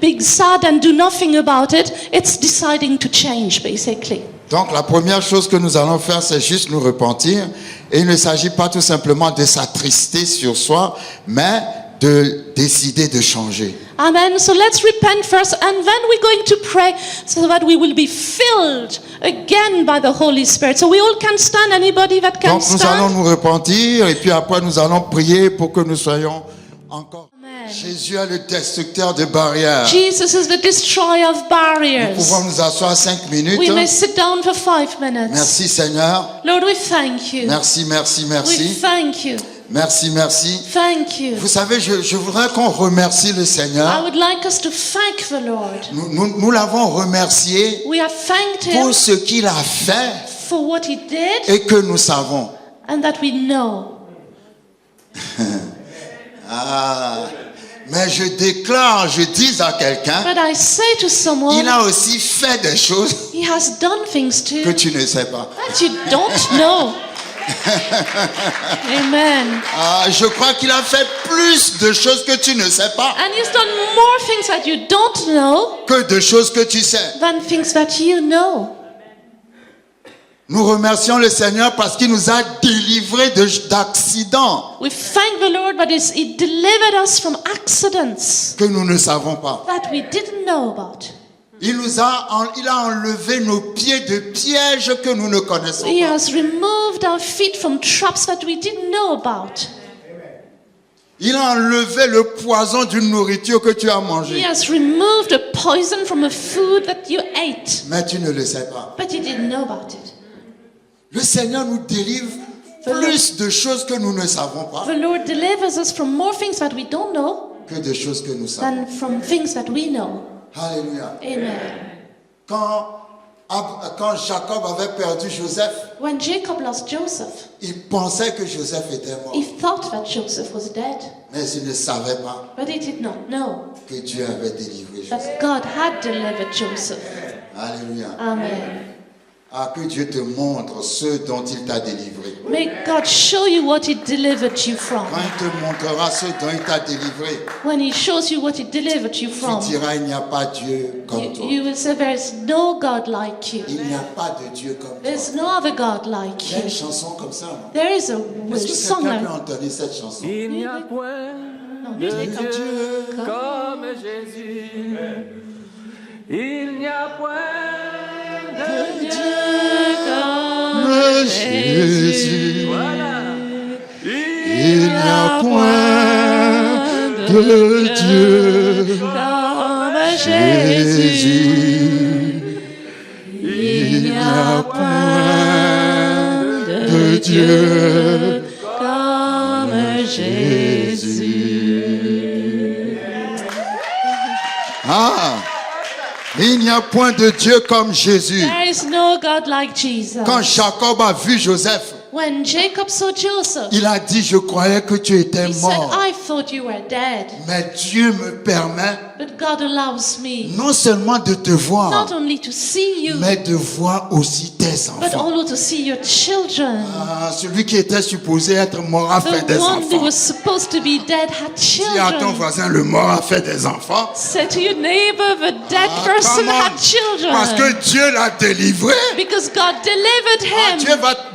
Speaker 2: being sad and do nothing about it. It's deciding to change, basically.
Speaker 3: Donc la première chose que nous allons faire, c'est juste nous repentir. Et il ne s'agit pas tout simplement de s'attrister sur soi, mais de décider de changer.
Speaker 2: Amen. So let's repent first, and then we're going to pray so that we will be filled again by the Holy Spirit. So we all can stand. Anybody that can
Speaker 3: Donc nous allons
Speaker 2: stand?
Speaker 3: nous repentir et puis après nous allons prier pour que nous soyons encore.
Speaker 2: Amen.
Speaker 3: Jésus est le destructeur de barrières.
Speaker 2: Jesus is the destroyer of
Speaker 3: Nous
Speaker 2: barriers.
Speaker 3: pouvons nous asseoir 5 minutes.
Speaker 2: We may sit down for 5 minutes.
Speaker 3: Merci Seigneur.
Speaker 2: Lord, we thank you.
Speaker 3: Merci, merci,
Speaker 2: We
Speaker 3: merci.
Speaker 2: thank you.
Speaker 3: Merci, merci.
Speaker 2: Thank you.
Speaker 3: Vous savez, je voudrais qu'on remercie le
Speaker 2: I
Speaker 3: Seigneur.
Speaker 2: would like us to thank the Lord.
Speaker 3: Nous l'avons remercié
Speaker 2: We have thanked Him
Speaker 3: pour ce qu'il a fait
Speaker 2: for what He did
Speaker 3: et que nous savons.
Speaker 2: and that we know.
Speaker 3: Mais je déclare, je dis à quelqu'un,
Speaker 2: But I say to
Speaker 3: il
Speaker 2: someone,
Speaker 3: a aussi fait des choses
Speaker 2: He has done things
Speaker 3: que
Speaker 2: too
Speaker 3: tu ne sais pas.
Speaker 2: that you don't know. Amen.
Speaker 3: Je crois qu'il a fait plus de choses que tu ne sais pas
Speaker 2: And He's done more things that you don't know
Speaker 3: que de choses que tu sais.
Speaker 2: than things that you know.
Speaker 3: Nous remercions le Seigneur parce qu'il nous a délivrés d'accidents
Speaker 2: We thank the Lord that He delivered us from accidents
Speaker 3: que nous ne savons pas.
Speaker 2: that we didn't know about.
Speaker 3: Il a enlevé nos pieds de pièges que nous ne connaissons
Speaker 2: He
Speaker 3: pas.
Speaker 2: has removed our feet from traps that we didn't know about.
Speaker 3: Il a enlevé le poison d'une nourriture que tu as
Speaker 2: He
Speaker 3: mangée.
Speaker 2: has removed the poison from a food that you ate,
Speaker 3: Mais tu ne le sais pas.
Speaker 2: but you didn't know about it.
Speaker 3: Le Seigneur nous délivre plus de choses que nous ne savons pas
Speaker 2: The Lord delivers us from more things that we don't know
Speaker 3: que de choses que nous savons.
Speaker 2: than from things that we know.
Speaker 3: Alléluia.
Speaker 2: Amen.
Speaker 3: Quand Jacob avait perdu Joseph,
Speaker 2: When Jacob lost Joseph,
Speaker 3: il pensait que Joseph était mort.
Speaker 2: he thought that Joseph was dead,
Speaker 3: Mais il ne savait pas
Speaker 2: but he did not know
Speaker 3: que Dieu avait délivré Joseph.
Speaker 2: that God had delivered Joseph.
Speaker 3: Alléluia.
Speaker 2: Amen.
Speaker 3: Que Dieu te montre ce dont il t'a délivré.
Speaker 2: May God show you what He delivered you from.
Speaker 3: Quand il te montrera ce dont il t'a délivré,
Speaker 2: When He shows you what He delivered you
Speaker 3: tu
Speaker 2: from,
Speaker 3: diras, il n'y a pas Dieu comme toi.
Speaker 2: you will say, there is no God like you.
Speaker 3: Il n'y a pas de Dieu comme toi.
Speaker 2: There's no other God like
Speaker 3: Il y a une
Speaker 2: you.
Speaker 3: chanson comme ça. Non?
Speaker 2: There is a
Speaker 3: Est-ce que
Speaker 2: song
Speaker 3: quelqu'un peut
Speaker 2: like
Speaker 3: entendre cette chanson?
Speaker 4: Il n'y a point de Dieu comme Jésus. Il n'y a point de Dieu
Speaker 2: comme
Speaker 3: Jésus.
Speaker 4: Voilà.
Speaker 3: Il n'y a point de Dieu
Speaker 2: comme Jésus.
Speaker 3: Il n'y a point de Dieu
Speaker 2: comme Jésus.
Speaker 3: Il n'y a point de Dieu comme Jésus.
Speaker 2: There is no God like Jesus.
Speaker 3: Quand Jacob a vu Joseph,
Speaker 2: When Jacob saw Joseph,
Speaker 3: il a dit, je croyais que tu étais
Speaker 2: he said,
Speaker 3: mort.
Speaker 2: I thought you were dead,
Speaker 3: Mais Dieu me permet
Speaker 2: but God allows me
Speaker 3: non seulement de te voir,
Speaker 2: not only to see you,
Speaker 3: mais de voir aussi tes
Speaker 2: but
Speaker 3: enfants.
Speaker 2: also to see your children.
Speaker 3: Celui qui était supposé être mort a fait
Speaker 2: The
Speaker 3: des
Speaker 2: one who
Speaker 3: enfants.
Speaker 2: was supposed to be dead had
Speaker 3: Dis à ton
Speaker 2: children.
Speaker 3: voisin, le mort a fait des enfants.
Speaker 2: Say to your neighbor, the dead person
Speaker 3: Come on.
Speaker 2: had children.
Speaker 3: Parce que Dieu l'a délivré.
Speaker 2: Because God delivered him.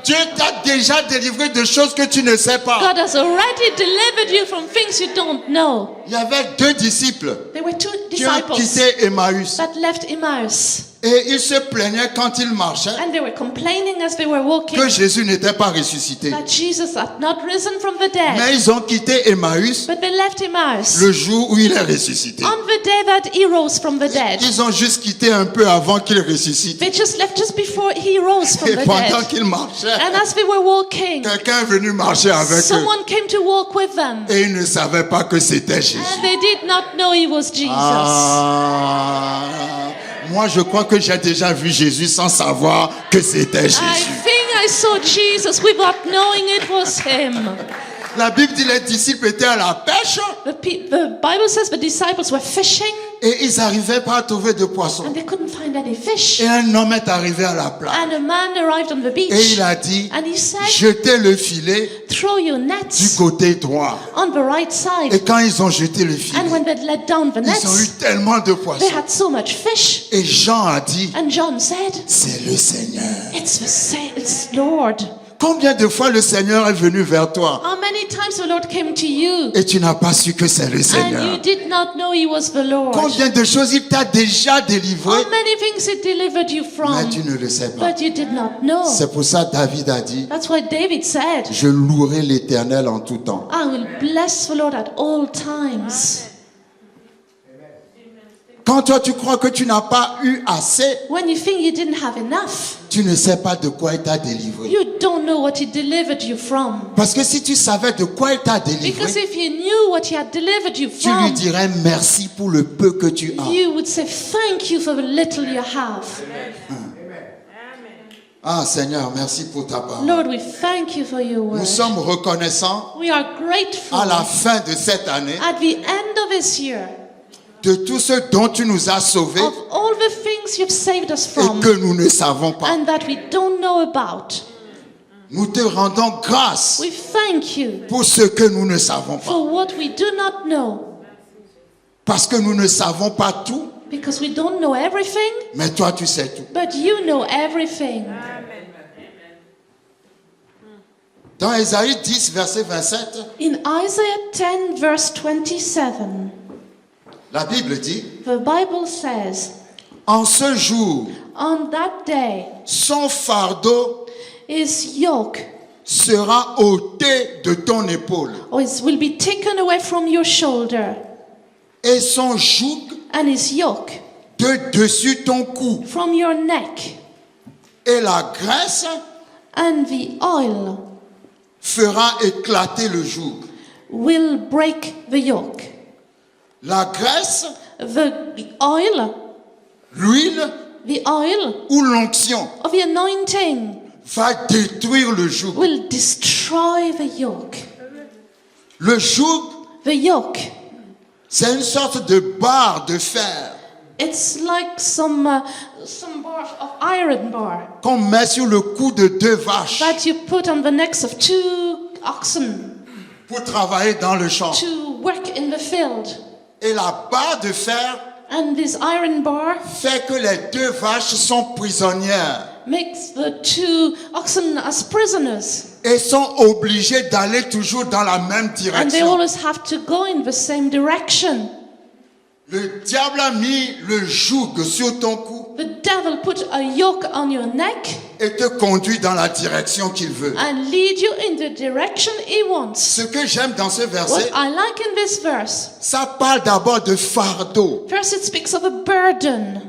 Speaker 3: Dieu t'a déjà délivré de choses que tu ne sais pas.
Speaker 2: God has already delivered you from things you don't know.
Speaker 3: Il y avait 2 disciples
Speaker 2: There were 2
Speaker 3: qui ont
Speaker 2: disciples
Speaker 3: quitté Emmaüs.
Speaker 2: that left Emmaus.
Speaker 3: Et ils se plaignaient quand ils marchaient
Speaker 2: And they were complaining as they were walking
Speaker 3: que Jésus n'était pas ressuscité.
Speaker 2: that Jesus had not risen from the dead.
Speaker 3: Mais ils ont quitté Emmaüs
Speaker 2: But they left Emmaus
Speaker 3: le jour où il est ressuscité.
Speaker 2: on the day that he rose from the dead.
Speaker 3: Ils ont juste quitté un peu avant qu'il ressuscite.
Speaker 2: They just left just before he rose from
Speaker 3: Et
Speaker 2: the
Speaker 3: pendant
Speaker 2: dead.
Speaker 3: qu'ils marchaient,
Speaker 2: And as they were walking,
Speaker 3: quelqu'un est venu marcher avec eux.
Speaker 2: someone came to walk with them.
Speaker 3: Et ils ne savaient pas que c'était Jésus.
Speaker 2: And they did not know he was Jesus.
Speaker 3: Moi, je crois que j'ai déjà vu Jésus sans savoir que c'était
Speaker 2: I
Speaker 3: Jésus.
Speaker 2: think I saw Jesus without knowing it was him.
Speaker 3: La Bible dit les disciples étaient à la pêche
Speaker 2: The Bible says the disciples were fishing
Speaker 3: Et ils n'arrivaient pas à trouver de poisson.
Speaker 2: and they couldn't find any fish.
Speaker 3: Et un homme est arrivé à la plage.
Speaker 2: And a man arrived on the beach,
Speaker 3: Et il a dit,
Speaker 2: and he said,
Speaker 3: jetez le filet
Speaker 2: throw your
Speaker 3: du
Speaker 2: nets
Speaker 3: côté droit.
Speaker 2: on the right
Speaker 3: Et
Speaker 2: side.
Speaker 3: quand ils ont jeté le filet,
Speaker 2: And when they let down the
Speaker 3: ils ont eu
Speaker 2: nets,
Speaker 3: tellement de
Speaker 2: they
Speaker 3: poissons.
Speaker 2: had so much fish.
Speaker 3: Et Jean a dit,
Speaker 2: And John said,
Speaker 3: c'est le Seigneur.
Speaker 2: it's Lord.
Speaker 3: Combien de fois le Seigneur est venu vers toi
Speaker 2: How many times the Lord came to you
Speaker 3: et tu n'as pas su que c'est le
Speaker 2: and you
Speaker 3: Seigneur?
Speaker 2: did not know he was the Lord?
Speaker 3: Combien de choses il t'a déjà délivré,
Speaker 2: How many things he delivered you
Speaker 3: mais
Speaker 2: from,
Speaker 3: tu ne le sais pas.
Speaker 2: but you did not know?
Speaker 3: C'est pour ça que David a dit,
Speaker 2: That's why David said,
Speaker 3: je louerai l'Éternel en tout temps.
Speaker 2: I will bless the Lord at all times.
Speaker 3: Quand toi tu crois que tu n'as pas eu assez,
Speaker 2: When you think you didn't have enough,
Speaker 3: tu ne sais pas de quoi il t'a délivré.
Speaker 2: you don't know what he delivered you from.
Speaker 3: Parce que si tu savais de quoi il t'a
Speaker 2: Because
Speaker 3: délivré,
Speaker 2: if you knew what he had delivered you
Speaker 3: tu lui
Speaker 2: from,
Speaker 3: dirais merci pour le peu que tu as.
Speaker 2: you would say thank you for the little you have.
Speaker 3: Ah Seigneur, merci pour ta parole.
Speaker 2: Lord, we thank you for your
Speaker 3: Nous
Speaker 2: word.
Speaker 3: sommes reconnaissants
Speaker 2: We are grateful
Speaker 3: à la fin de cette année
Speaker 2: at the end of this year
Speaker 3: de tout ce dont tu nous as sauvés
Speaker 2: of all the things you've saved us
Speaker 3: et
Speaker 2: from
Speaker 3: que nous ne savons pas.
Speaker 2: and that we don't know about.
Speaker 3: Nous te rendons grâce
Speaker 2: We thank you
Speaker 3: pour ce que nous ne savons pas.
Speaker 2: for what we do not know,
Speaker 3: Parce que nous ne savons pas tout,
Speaker 2: because we don't know everything,
Speaker 3: mais toi tu sais tout.
Speaker 2: but you know everything.
Speaker 3: Dans Ésaïe 10, verset 27,
Speaker 2: In Isaiah 10 verse 27,
Speaker 3: la Bible dit,
Speaker 2: the Bible says,
Speaker 3: en ce jour,
Speaker 2: on that day
Speaker 3: son fardeau
Speaker 2: his yoke
Speaker 3: sera ôté de ton épaule
Speaker 2: will be taken away from your shoulder,
Speaker 3: et son joug
Speaker 2: and his yoke
Speaker 3: de dessus ton cou.
Speaker 2: from your neck,
Speaker 3: Et la graisse
Speaker 2: and the oil
Speaker 3: fera éclater le joug.
Speaker 2: will break the yoke.
Speaker 3: La graisse,
Speaker 2: The oil,
Speaker 3: l'huile
Speaker 2: the oil
Speaker 3: ou l'onction
Speaker 2: of the anointing
Speaker 3: va détruire le joug.
Speaker 2: will destroy the yoke.
Speaker 3: Le joug,
Speaker 2: The yoke,
Speaker 3: c'est une sorte de barre de fer
Speaker 2: it's like some bars of iron bar
Speaker 3: qu'on met sur le cou de deux vaches
Speaker 2: that you put on the necks of two oxen
Speaker 3: pour travailler dans le champ.
Speaker 2: to work in the field.
Speaker 3: Et la barre de fer
Speaker 2: And this iron bar
Speaker 3: fait que les deux vaches sont prisonnières
Speaker 2: makes the two oxen as prisoners.
Speaker 3: et sont obligées d'aller toujours dans la même
Speaker 2: And they
Speaker 3: direction.
Speaker 2: always have to go in the same direction.
Speaker 3: Le diable a mis le joug sur ton cou
Speaker 2: The devil put a yoke on your neck
Speaker 3: et te conduit dans la direction qu'il veut.
Speaker 2: and lead you in the direction he wants.
Speaker 3: Ce que j'aime dans ce
Speaker 2: What
Speaker 3: verset,
Speaker 2: I like in this verse,
Speaker 3: ça parle d'abord de fardeau
Speaker 2: first it speaks of a burden,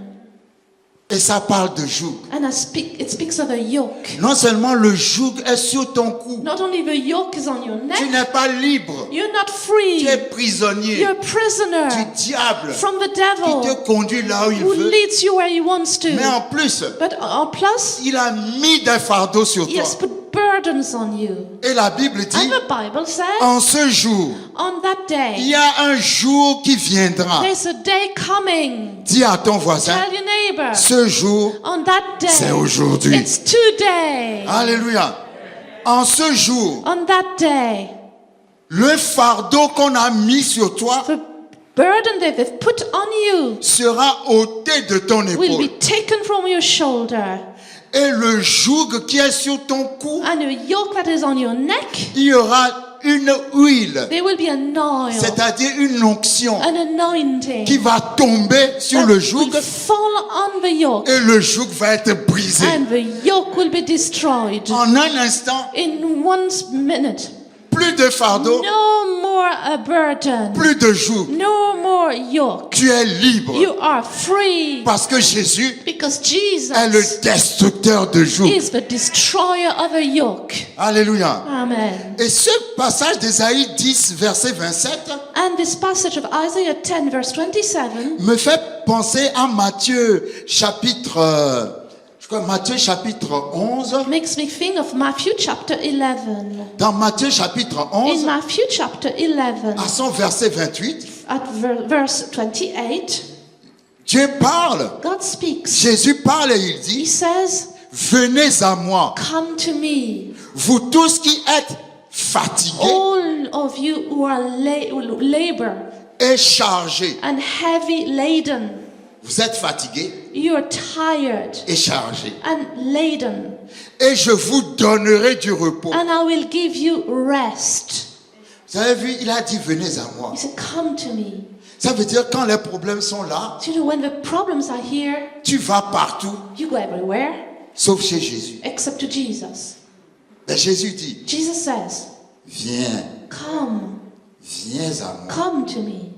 Speaker 3: et ça parle de joug.
Speaker 2: and it speaks of a yoke.
Speaker 3: Non seulement le joug est sur ton cou,
Speaker 2: Not only the yoke is on your
Speaker 3: tu
Speaker 2: neck,
Speaker 3: n'es pas libre,
Speaker 2: you're not
Speaker 3: tu
Speaker 2: free.
Speaker 3: es prisonnier
Speaker 2: You're a prisoner
Speaker 3: du diable
Speaker 2: from the
Speaker 3: qui
Speaker 2: devil
Speaker 3: te conduit là où il
Speaker 2: who
Speaker 3: veut.
Speaker 2: leads you where he wants
Speaker 3: Mais
Speaker 2: to.
Speaker 3: en plus,
Speaker 2: But plus,
Speaker 3: il a mis des fardeaux sur
Speaker 2: he
Speaker 3: toi.
Speaker 2: has put burdens on you.
Speaker 3: Et la Bible dit,
Speaker 2: And the Bible says,
Speaker 3: en ce jour,
Speaker 2: on that
Speaker 3: il
Speaker 2: day,
Speaker 3: y a un jour qui viendra.
Speaker 2: there's a day coming.
Speaker 3: Dis à ton voisin,
Speaker 2: Tell your neighbor,
Speaker 3: ce jour,
Speaker 2: on that
Speaker 3: c'est
Speaker 2: day,
Speaker 3: aujourd'hui.
Speaker 2: it's today.
Speaker 3: Alléluia. En ce jour,
Speaker 2: On that day,
Speaker 3: le fardeau qu'on a mis sur toi
Speaker 2: the burden that they've put on you
Speaker 3: sera ôté de ton
Speaker 2: will be
Speaker 3: épaule.
Speaker 2: taken from your shoulder.
Speaker 3: Et le joug qui est sur ton cou,
Speaker 2: And a yoke that is on your neck,
Speaker 3: il y aura une huile,
Speaker 2: there will be an oil,
Speaker 3: c'est-à-dire une onction
Speaker 2: an anointing
Speaker 3: qui va tomber sur
Speaker 2: that
Speaker 3: le joug
Speaker 2: will fall on the yoke,
Speaker 3: et le joug va être brisé.
Speaker 2: and the yoke will be destroyed.
Speaker 3: En un instant,
Speaker 2: In 1 minute,
Speaker 3: plus de fardeau,
Speaker 2: no more a burden,
Speaker 3: plus de joug.
Speaker 2: no more yoke.
Speaker 3: Tu es libre
Speaker 2: You are free
Speaker 3: parce que Jésus
Speaker 2: because
Speaker 3: est le
Speaker 2: Jesus
Speaker 3: destructeur de joug.
Speaker 2: is the destroyer of a yoke.
Speaker 3: Alléluia.
Speaker 2: Amen.
Speaker 3: Et ce passage d'Ésaïe 10, verset 27,
Speaker 2: And this passage of Isaiah 10 verse 27
Speaker 3: me fait penser à Matthieu chapitre, Matthieu chapitre 11.
Speaker 2: makes me think of Matthew chapter 11.
Speaker 3: Dans Matthieu chapitre 11,
Speaker 2: In Matthew chapter 11
Speaker 3: à son verset 28,
Speaker 2: at verse 28,
Speaker 3: Dieu parle.
Speaker 2: God speaks.
Speaker 3: Jésus parle et il
Speaker 2: He
Speaker 3: dit,
Speaker 2: says,
Speaker 3: venez à moi,
Speaker 2: come to me,
Speaker 3: vous tous qui êtes fatigués
Speaker 2: all of you who are labor
Speaker 3: et chargés.
Speaker 2: and heavy laden.
Speaker 3: Vous êtes fatigués
Speaker 2: You're tired
Speaker 3: et chargés.
Speaker 2: and laden,
Speaker 3: Et je vous donnerai du repos.
Speaker 2: and I will give you rest.
Speaker 3: Vous avez vu, il a dit, venez à moi.
Speaker 2: He said, come to me.
Speaker 3: Ça veut dire quand les problèmes sont là,
Speaker 2: So, you know, when the problems are here,
Speaker 3: tu vas partout,
Speaker 2: you go everywhere
Speaker 3: sauf chez Jésus.
Speaker 2: except to Jesus.
Speaker 3: Mais Jésus dit,
Speaker 2: Jesus says,
Speaker 3: viens,
Speaker 2: come,
Speaker 3: viens à moi.
Speaker 2: come to me.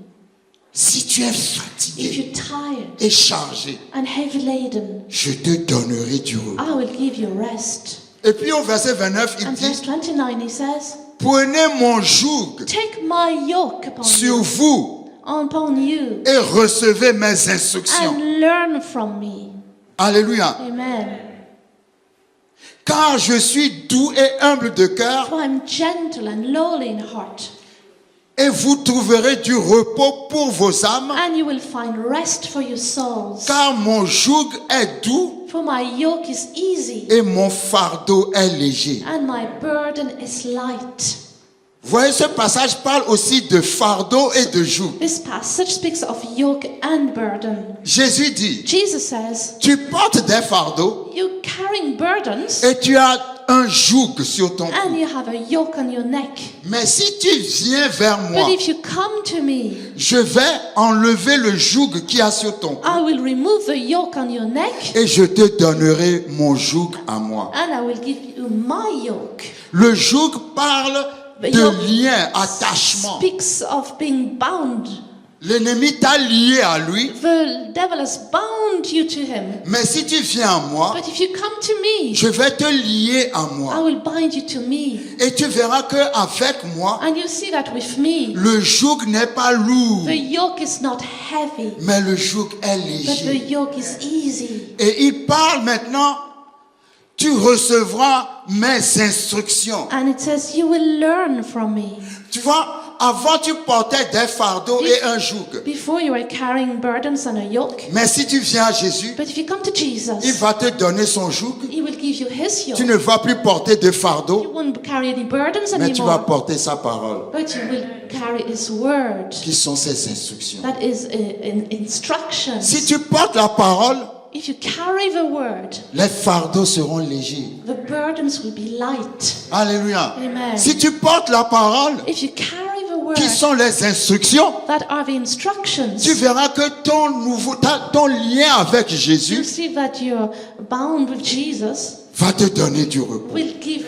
Speaker 3: Si tu es
Speaker 2: If
Speaker 3: fatigué
Speaker 2: you're tired
Speaker 3: et chargé,
Speaker 2: and heavy laden,
Speaker 3: je te donnerai du repos.
Speaker 2: I will give you rest.
Speaker 3: Et puis au verset 29, il
Speaker 2: And verse
Speaker 3: dit,
Speaker 2: 29, he says,
Speaker 3: prenez mon joug
Speaker 2: take my yoke
Speaker 3: sur vous
Speaker 2: upon you
Speaker 3: et recevez mes instructions.
Speaker 2: and learn from me.
Speaker 3: Alléluia.
Speaker 2: Amen.
Speaker 3: Car je suis doux et humble de cœur
Speaker 2: For I'm gentle and lowly in heart,
Speaker 3: et vous trouverez du repos pour vos âmes.
Speaker 2: and you will find rest for your souls.
Speaker 3: Car mon joug est doux
Speaker 2: For my yoke is easy
Speaker 3: et mon fardeau est léger.
Speaker 2: and my burden is light.
Speaker 3: Vous voyez, ce passage parle aussi de fardeau et de joug.
Speaker 2: This passage speaks of yoke and burden.
Speaker 3: Jésus dit,
Speaker 2: Jesus says,
Speaker 3: tu portes des fardeaux
Speaker 2: you're carrying burdens
Speaker 3: et tu as un joug sur ton
Speaker 2: and
Speaker 3: cou.
Speaker 2: you have a yoke on your neck.
Speaker 3: Mais si tu viens vers moi,
Speaker 2: But if you come to me,
Speaker 3: je vais enlever le joug qu'il y a sur ton cou
Speaker 2: I will remove the yoke on your neck
Speaker 3: et je te donnerai mon joug à moi.
Speaker 2: and I will give you my yoke.
Speaker 3: Le joug parle
Speaker 2: The
Speaker 3: de
Speaker 2: yoke
Speaker 3: lien, attachement.
Speaker 2: speaks of being bound.
Speaker 3: L'ennemi t'a lié à lui,
Speaker 2: The devil has bound you to him.
Speaker 3: mais si tu viens à moi,
Speaker 2: But if you come to me,
Speaker 3: je vais te lier à
Speaker 2: I
Speaker 3: moi.
Speaker 2: will bind you to me.
Speaker 3: Et tu verras qu'avec moi,
Speaker 2: And you see that with me,
Speaker 3: le joug n'est pas lourd,
Speaker 2: the yoke is not heavy,
Speaker 3: mais le joug est
Speaker 2: but the
Speaker 3: léger.
Speaker 2: yoke is easy.
Speaker 3: Et il parle maintenant, tu recevras mes instructions.
Speaker 2: And it says, you will learn from me.
Speaker 3: Tu vois, avant tu portais des fardeaux et un joug.
Speaker 2: Before you were carrying burdens and a yoke.
Speaker 3: Mais si tu viens à Jésus,
Speaker 2: But if you come to
Speaker 3: il
Speaker 2: Jesus,
Speaker 3: va te donner son joug.
Speaker 2: he will give you his yoke.
Speaker 3: Tu ne vas plus porter de
Speaker 2: You
Speaker 3: fardeaux,
Speaker 2: won't carry any burdens
Speaker 3: mais tu vas
Speaker 2: anymore,
Speaker 3: porter sa parole,
Speaker 2: but you will carry his word.
Speaker 3: qui sont ses instructions.
Speaker 2: That is an instruction.
Speaker 3: Si tu portes la parole,
Speaker 2: If you carry the word,
Speaker 3: les fardeaux seront légers.
Speaker 2: the burdens will be light.
Speaker 3: Alléluia.
Speaker 2: Amen.
Speaker 3: Si tu portes la parole,
Speaker 2: If you carry the word,
Speaker 3: qui sont les instructions,
Speaker 2: that are the instructions,
Speaker 3: tu verras que ton lien avec
Speaker 2: you
Speaker 3: Jésus
Speaker 2: see that you're bound with Jesus,
Speaker 3: va te donner du repos.
Speaker 2: will give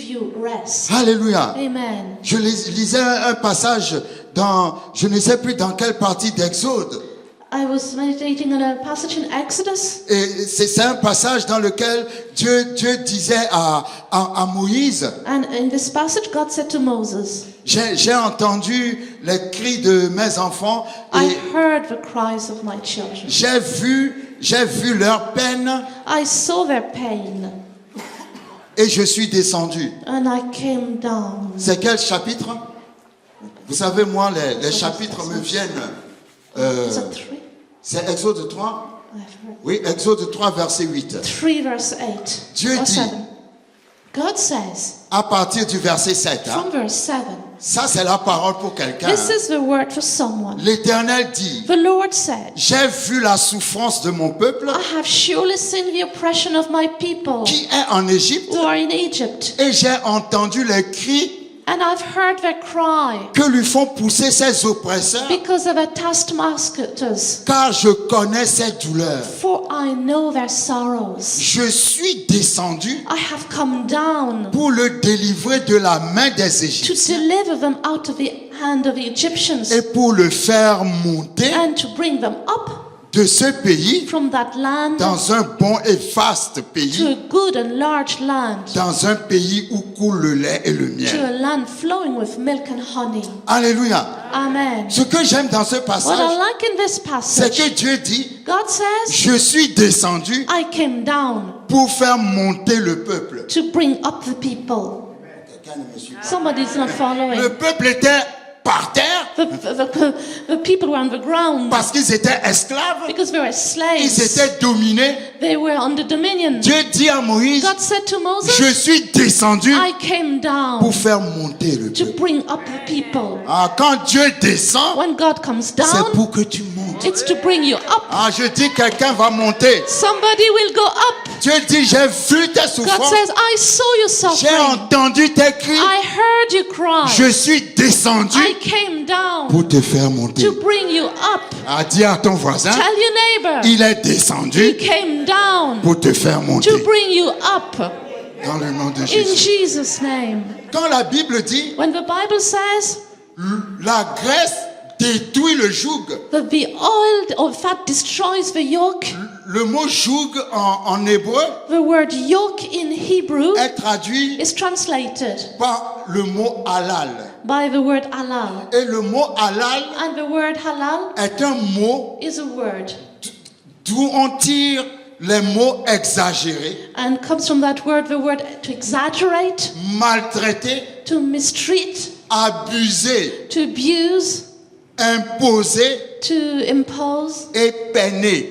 Speaker 2: you rest.
Speaker 3: Alléluia.
Speaker 2: Amen.
Speaker 3: Je lisais un passage dans, je ne sais plus dans quelle partie d'Exode.
Speaker 2: I was meditating on a passage in Exodus,
Speaker 3: Et c'est un passage dans lequel Dieu disait à Moïse,
Speaker 2: and in this passage God said to Moses,
Speaker 3: j'ai entendu les cris de mes enfants
Speaker 2: I
Speaker 3: et
Speaker 2: heard the cries of my children.
Speaker 3: j'ai vu leur peine
Speaker 2: I saw their pain,
Speaker 3: et je suis descendu.
Speaker 2: and I came down.
Speaker 3: C'est quel chapitre? Vous savez, moi, les chapitres me viennent.
Speaker 2: Is it 3?
Speaker 3: C'est Exode 3?
Speaker 2: I've heard.
Speaker 3: Oui, Exode 3, verset 8.
Speaker 2: 3 verse 8
Speaker 3: Dieu
Speaker 2: or
Speaker 3: dit,
Speaker 2: 7. God says,
Speaker 3: à partir du verset 7, hein,
Speaker 2: from verse 7,
Speaker 3: ça c'est la parole pour quelqu'un.
Speaker 2: this
Speaker 3: hein.
Speaker 2: is the word for someone.
Speaker 3: L'Éternel dit,
Speaker 2: The Lord said,
Speaker 3: j'ai vu la souffrance de mon peuple
Speaker 2: I have surely seen the oppression of my people
Speaker 3: qui est en Égypte
Speaker 2: who are in Egypt,
Speaker 3: et j'ai entendu les cris
Speaker 2: and I've heard their cry
Speaker 3: que lui font pousser ses oppresseurs,
Speaker 2: because of their taskmasters,
Speaker 3: car je connais ses douleurs.
Speaker 2: for I know their sorrows.
Speaker 3: Je suis descendu
Speaker 2: I have come down
Speaker 3: pour le délivrer de la main des
Speaker 2: to
Speaker 3: Égyptiens
Speaker 2: deliver them out of the hand of the Egyptians
Speaker 3: et pour le faire monter
Speaker 2: and to bring them up
Speaker 3: de ce pays
Speaker 2: from that land
Speaker 3: dans un bon et vaste
Speaker 2: to
Speaker 3: pays,
Speaker 2: a good and large land,
Speaker 3: dans un pays où coule le lait et le
Speaker 2: to
Speaker 3: miel.
Speaker 2: a land flowing with milk and honey.
Speaker 3: Alléluia.
Speaker 2: Amen.
Speaker 3: Ce que j'aime dans ce
Speaker 2: What I
Speaker 3: passage,
Speaker 2: like in this
Speaker 3: c'est que
Speaker 2: passage,
Speaker 3: Dieu dit,
Speaker 2: God says,
Speaker 3: je suis descendu
Speaker 2: I came down
Speaker 3: pour faire monter le peuple.
Speaker 2: to bring up the people. Somebody is not
Speaker 3: Le
Speaker 2: following.
Speaker 3: peuple était par terre
Speaker 2: the people were on the ground
Speaker 3: parce qu'ils étaient esclaves,
Speaker 2: because they were
Speaker 3: ils
Speaker 2: slaves.
Speaker 3: étaient dominés.
Speaker 2: They were under dominion.
Speaker 3: Dieu dit à Moïse,
Speaker 2: God said to Moses,
Speaker 3: je suis descendu
Speaker 2: I came down
Speaker 3: pour faire monter le
Speaker 2: to
Speaker 3: peuple.
Speaker 2: bring up the people.
Speaker 3: Ah, quand Dieu descend,
Speaker 2: When God comes
Speaker 3: c'est
Speaker 2: down,
Speaker 3: pour que tu montes.
Speaker 2: it's to bring you up.
Speaker 3: Ah, je dis quelqu'un va monter.
Speaker 2: Somebody will go up.
Speaker 3: Dieu dit, j'ai vu tes
Speaker 2: God
Speaker 3: souffrances,
Speaker 2: says, I saw you
Speaker 3: j'ai
Speaker 2: suffering.
Speaker 3: entendu tes cris,
Speaker 2: I heard you cry.
Speaker 3: je suis descendu
Speaker 2: I came down
Speaker 3: pour te faire monter.
Speaker 2: to bring you up.
Speaker 3: Ah, dis à ton voisin,
Speaker 2: Tell your neighbor,
Speaker 3: il est
Speaker 2: he
Speaker 3: descendu
Speaker 2: came down
Speaker 3: pour te faire monter.
Speaker 2: to bring you up
Speaker 3: Dans le nom de
Speaker 2: in
Speaker 3: Jésus.
Speaker 2: Jesus' name.
Speaker 3: Quand la Bible dit,
Speaker 2: When the Bible says
Speaker 3: la graisse détruit le joug,
Speaker 2: that the oil or fat destroys the yoke,
Speaker 3: le mot joug en hébreu
Speaker 2: the word yoke in Hebrew
Speaker 3: est traduit
Speaker 2: is translated
Speaker 3: par le mot halal.
Speaker 2: by the word halal.
Speaker 3: Et le mot halal
Speaker 2: And the word halal
Speaker 3: est un mot
Speaker 2: is a word
Speaker 3: d'où on tire les mots exagérés,
Speaker 2: and comes from that word, the word to exaggerate,
Speaker 3: maltraiter,
Speaker 2: to mistreat,
Speaker 3: abuser,
Speaker 2: to abuse,
Speaker 3: imposer
Speaker 2: to impose,
Speaker 3: et peiner,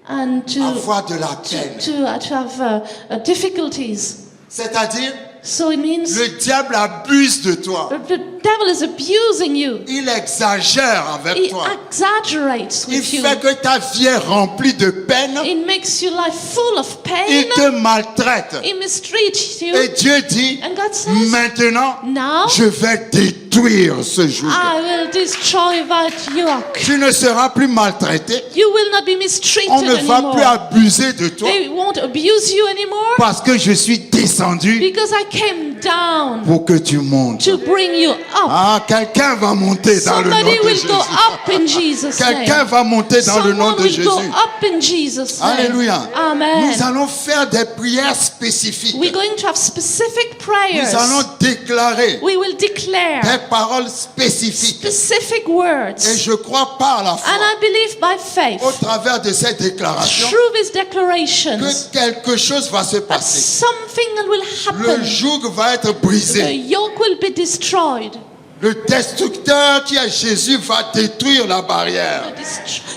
Speaker 2: and to
Speaker 3: avoir de la peine.
Speaker 2: to have difficulties.
Speaker 3: C'est-à-dire,
Speaker 2: So it means
Speaker 3: le diable abuse de toi.
Speaker 2: the devil is abusing you.
Speaker 3: Il exagère avec
Speaker 2: He
Speaker 3: toi.
Speaker 2: exaggerates
Speaker 3: Il
Speaker 2: with you.
Speaker 3: fait que ta vie est remplie de peine.
Speaker 2: It makes your life full of
Speaker 3: Il
Speaker 2: pain.
Speaker 3: te maltraite.
Speaker 2: It mistreats you.
Speaker 3: Et Dieu dit,
Speaker 2: And God says,
Speaker 3: maintenant,
Speaker 2: now
Speaker 3: je vais détruire ce joug.
Speaker 2: I will destroy that yoke.
Speaker 3: Tu ne seras plus maltraité.
Speaker 2: You will not be mistreated
Speaker 3: On ne va plus
Speaker 2: anymore.
Speaker 3: abuser de toi
Speaker 2: They won't abuse you anymore
Speaker 3: parce que je suis descendu
Speaker 2: because I came down
Speaker 3: pour que tu montes.
Speaker 2: to bring you up.
Speaker 3: Ah, quelqu'un va monter dans le nom
Speaker 2: Somebody
Speaker 3: de
Speaker 2: will
Speaker 3: Jésus.
Speaker 2: go up in Jesus'
Speaker 3: Quelqu'un
Speaker 2: name.
Speaker 3: va monter dans le nom
Speaker 2: Someone
Speaker 3: de
Speaker 2: will
Speaker 3: Jésus.
Speaker 2: go up in Jesus' name.
Speaker 3: Alléluia.
Speaker 2: Amen.
Speaker 3: Nous allons faire des prières spécifiques.
Speaker 2: We're going to have specific
Speaker 3: Nous allons
Speaker 2: prayers.
Speaker 3: déclarer
Speaker 2: We will declare
Speaker 3: des paroles spécifiques.
Speaker 2: specific
Speaker 3: Et
Speaker 2: words.
Speaker 3: je crois par la
Speaker 2: And
Speaker 3: foi,
Speaker 2: I believe by faith,
Speaker 3: au travers de ces déclarations,
Speaker 2: through these
Speaker 3: que
Speaker 2: declarations,
Speaker 3: quelque chose va se
Speaker 2: that
Speaker 3: passer.
Speaker 2: something will
Speaker 3: Le
Speaker 2: happen.
Speaker 3: joug va être
Speaker 2: The
Speaker 3: brisé.
Speaker 2: yoke will be destroyed.
Speaker 3: Le destructeur qui est Jésus va détruire la barrière.
Speaker 2: The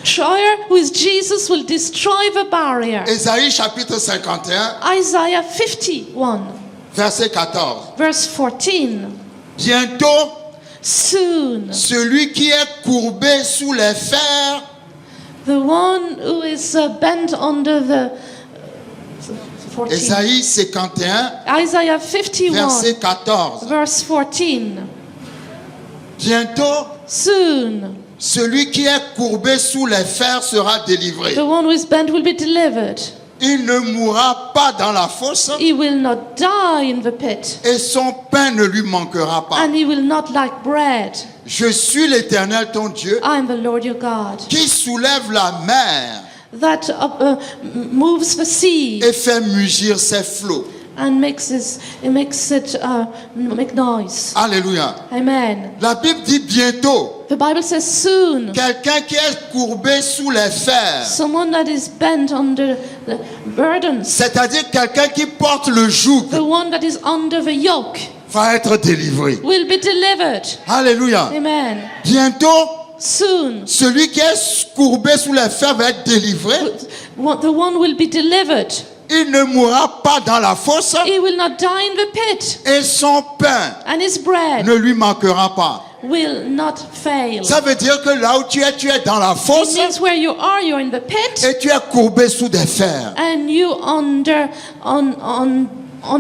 Speaker 2: destroyer, who is Jesus, will destroy the barrier.
Speaker 3: Ésaïe chapitre 51,
Speaker 2: Isaiah 51,
Speaker 3: verset 14.
Speaker 2: verse 14.
Speaker 3: Bientôt,
Speaker 2: Soon,
Speaker 3: celui qui est courbé sous les fers
Speaker 2: the one who is bent under the 14.
Speaker 3: Ésaïe 51,
Speaker 2: Isaiah 51,
Speaker 3: verset 14.
Speaker 2: verse 14.
Speaker 3: Bientôt,
Speaker 2: Soon,
Speaker 3: celui qui est courbé sous les fers sera délivré.
Speaker 2: the one who is bent will be delivered.
Speaker 3: Il ne mourra pas dans la fosse
Speaker 2: He will not die in the pit,
Speaker 3: et son pain ne lui manquera pas.
Speaker 2: and he will not lack bread.
Speaker 3: Je suis l'Éternel ton Dieu
Speaker 2: I am the Lord your God,
Speaker 3: qui soulève la mer
Speaker 2: that moves the sea
Speaker 3: et fait mugir ses flots.
Speaker 2: and makes it make noise.
Speaker 3: Alléluia.
Speaker 2: Amen.
Speaker 3: La Bible dit bientôt.
Speaker 2: The Bible says soon.
Speaker 3: Quelqu'un qui est courbé sous les fers,
Speaker 2: Someone that is bent under the burdens,
Speaker 3: c'est-à-dire quelqu'un qui porte le joug,
Speaker 2: the one that is under the yoke,
Speaker 3: va être délivré.
Speaker 2: will be delivered.
Speaker 3: Alléluia.
Speaker 2: Amen.
Speaker 3: Bientôt,
Speaker 2: Soon,
Speaker 3: celui qui est courbé sous les fers va être délivré.
Speaker 2: the one will be delivered.
Speaker 3: Il ne mourra pas dans la fosse
Speaker 2: He will not die in the pit,
Speaker 3: et son pain
Speaker 2: and his bread
Speaker 3: ne lui manquera pas.
Speaker 2: will not fail.
Speaker 3: Ça veut dire que là où tu es dans la
Speaker 2: It
Speaker 3: fosse
Speaker 2: means where you are, you're in the pit,
Speaker 3: et tu es courbé sous des fers.
Speaker 2: and you on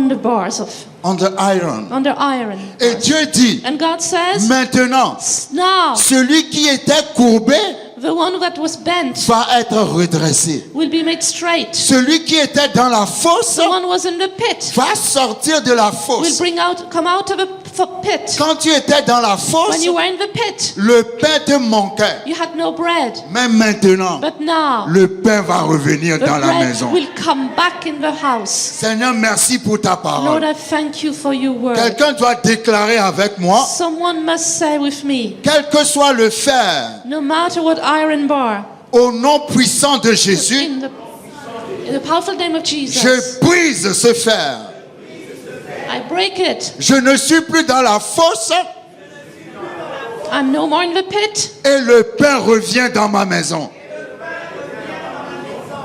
Speaker 2: the bars of
Speaker 3: Under iron.
Speaker 2: under iron.
Speaker 3: Et Dieu dit,
Speaker 2: And God says,
Speaker 3: maintenant,
Speaker 2: now
Speaker 3: celui qui était courbé
Speaker 2: the one that was bent
Speaker 3: va être redressé.
Speaker 2: will be made straight.
Speaker 3: Celui qui était dans la fosse
Speaker 2: The one who was in the pit
Speaker 3: va sortir de la
Speaker 2: will
Speaker 3: fosse.
Speaker 2: come out of the pit.
Speaker 3: Quand tu étais dans la fosse,
Speaker 2: When you were in the pit,
Speaker 3: le pain te manquait.
Speaker 2: you had no bread.
Speaker 3: Mais maintenant,
Speaker 2: But now,
Speaker 3: le pain va revenir
Speaker 2: the
Speaker 3: dans la
Speaker 2: bread
Speaker 3: maison.
Speaker 2: will come back in the house.
Speaker 3: Seigneur, merci pour ta
Speaker 2: Lord,
Speaker 3: parole.
Speaker 2: I thank you for your word.
Speaker 3: Quelqu'un doit déclarer avec moi,
Speaker 2: Someone must say with me,
Speaker 3: quel que soit le fer,
Speaker 2: no matter what iron bar,
Speaker 3: au nom puissant de Jésus,
Speaker 2: in the powerful name of Jesus,
Speaker 3: je brise ce fer.
Speaker 2: I break it.
Speaker 3: Je ne suis plus dans la fosse,
Speaker 2: I'm no more in the pit,
Speaker 3: et le pain revient dans ma maison.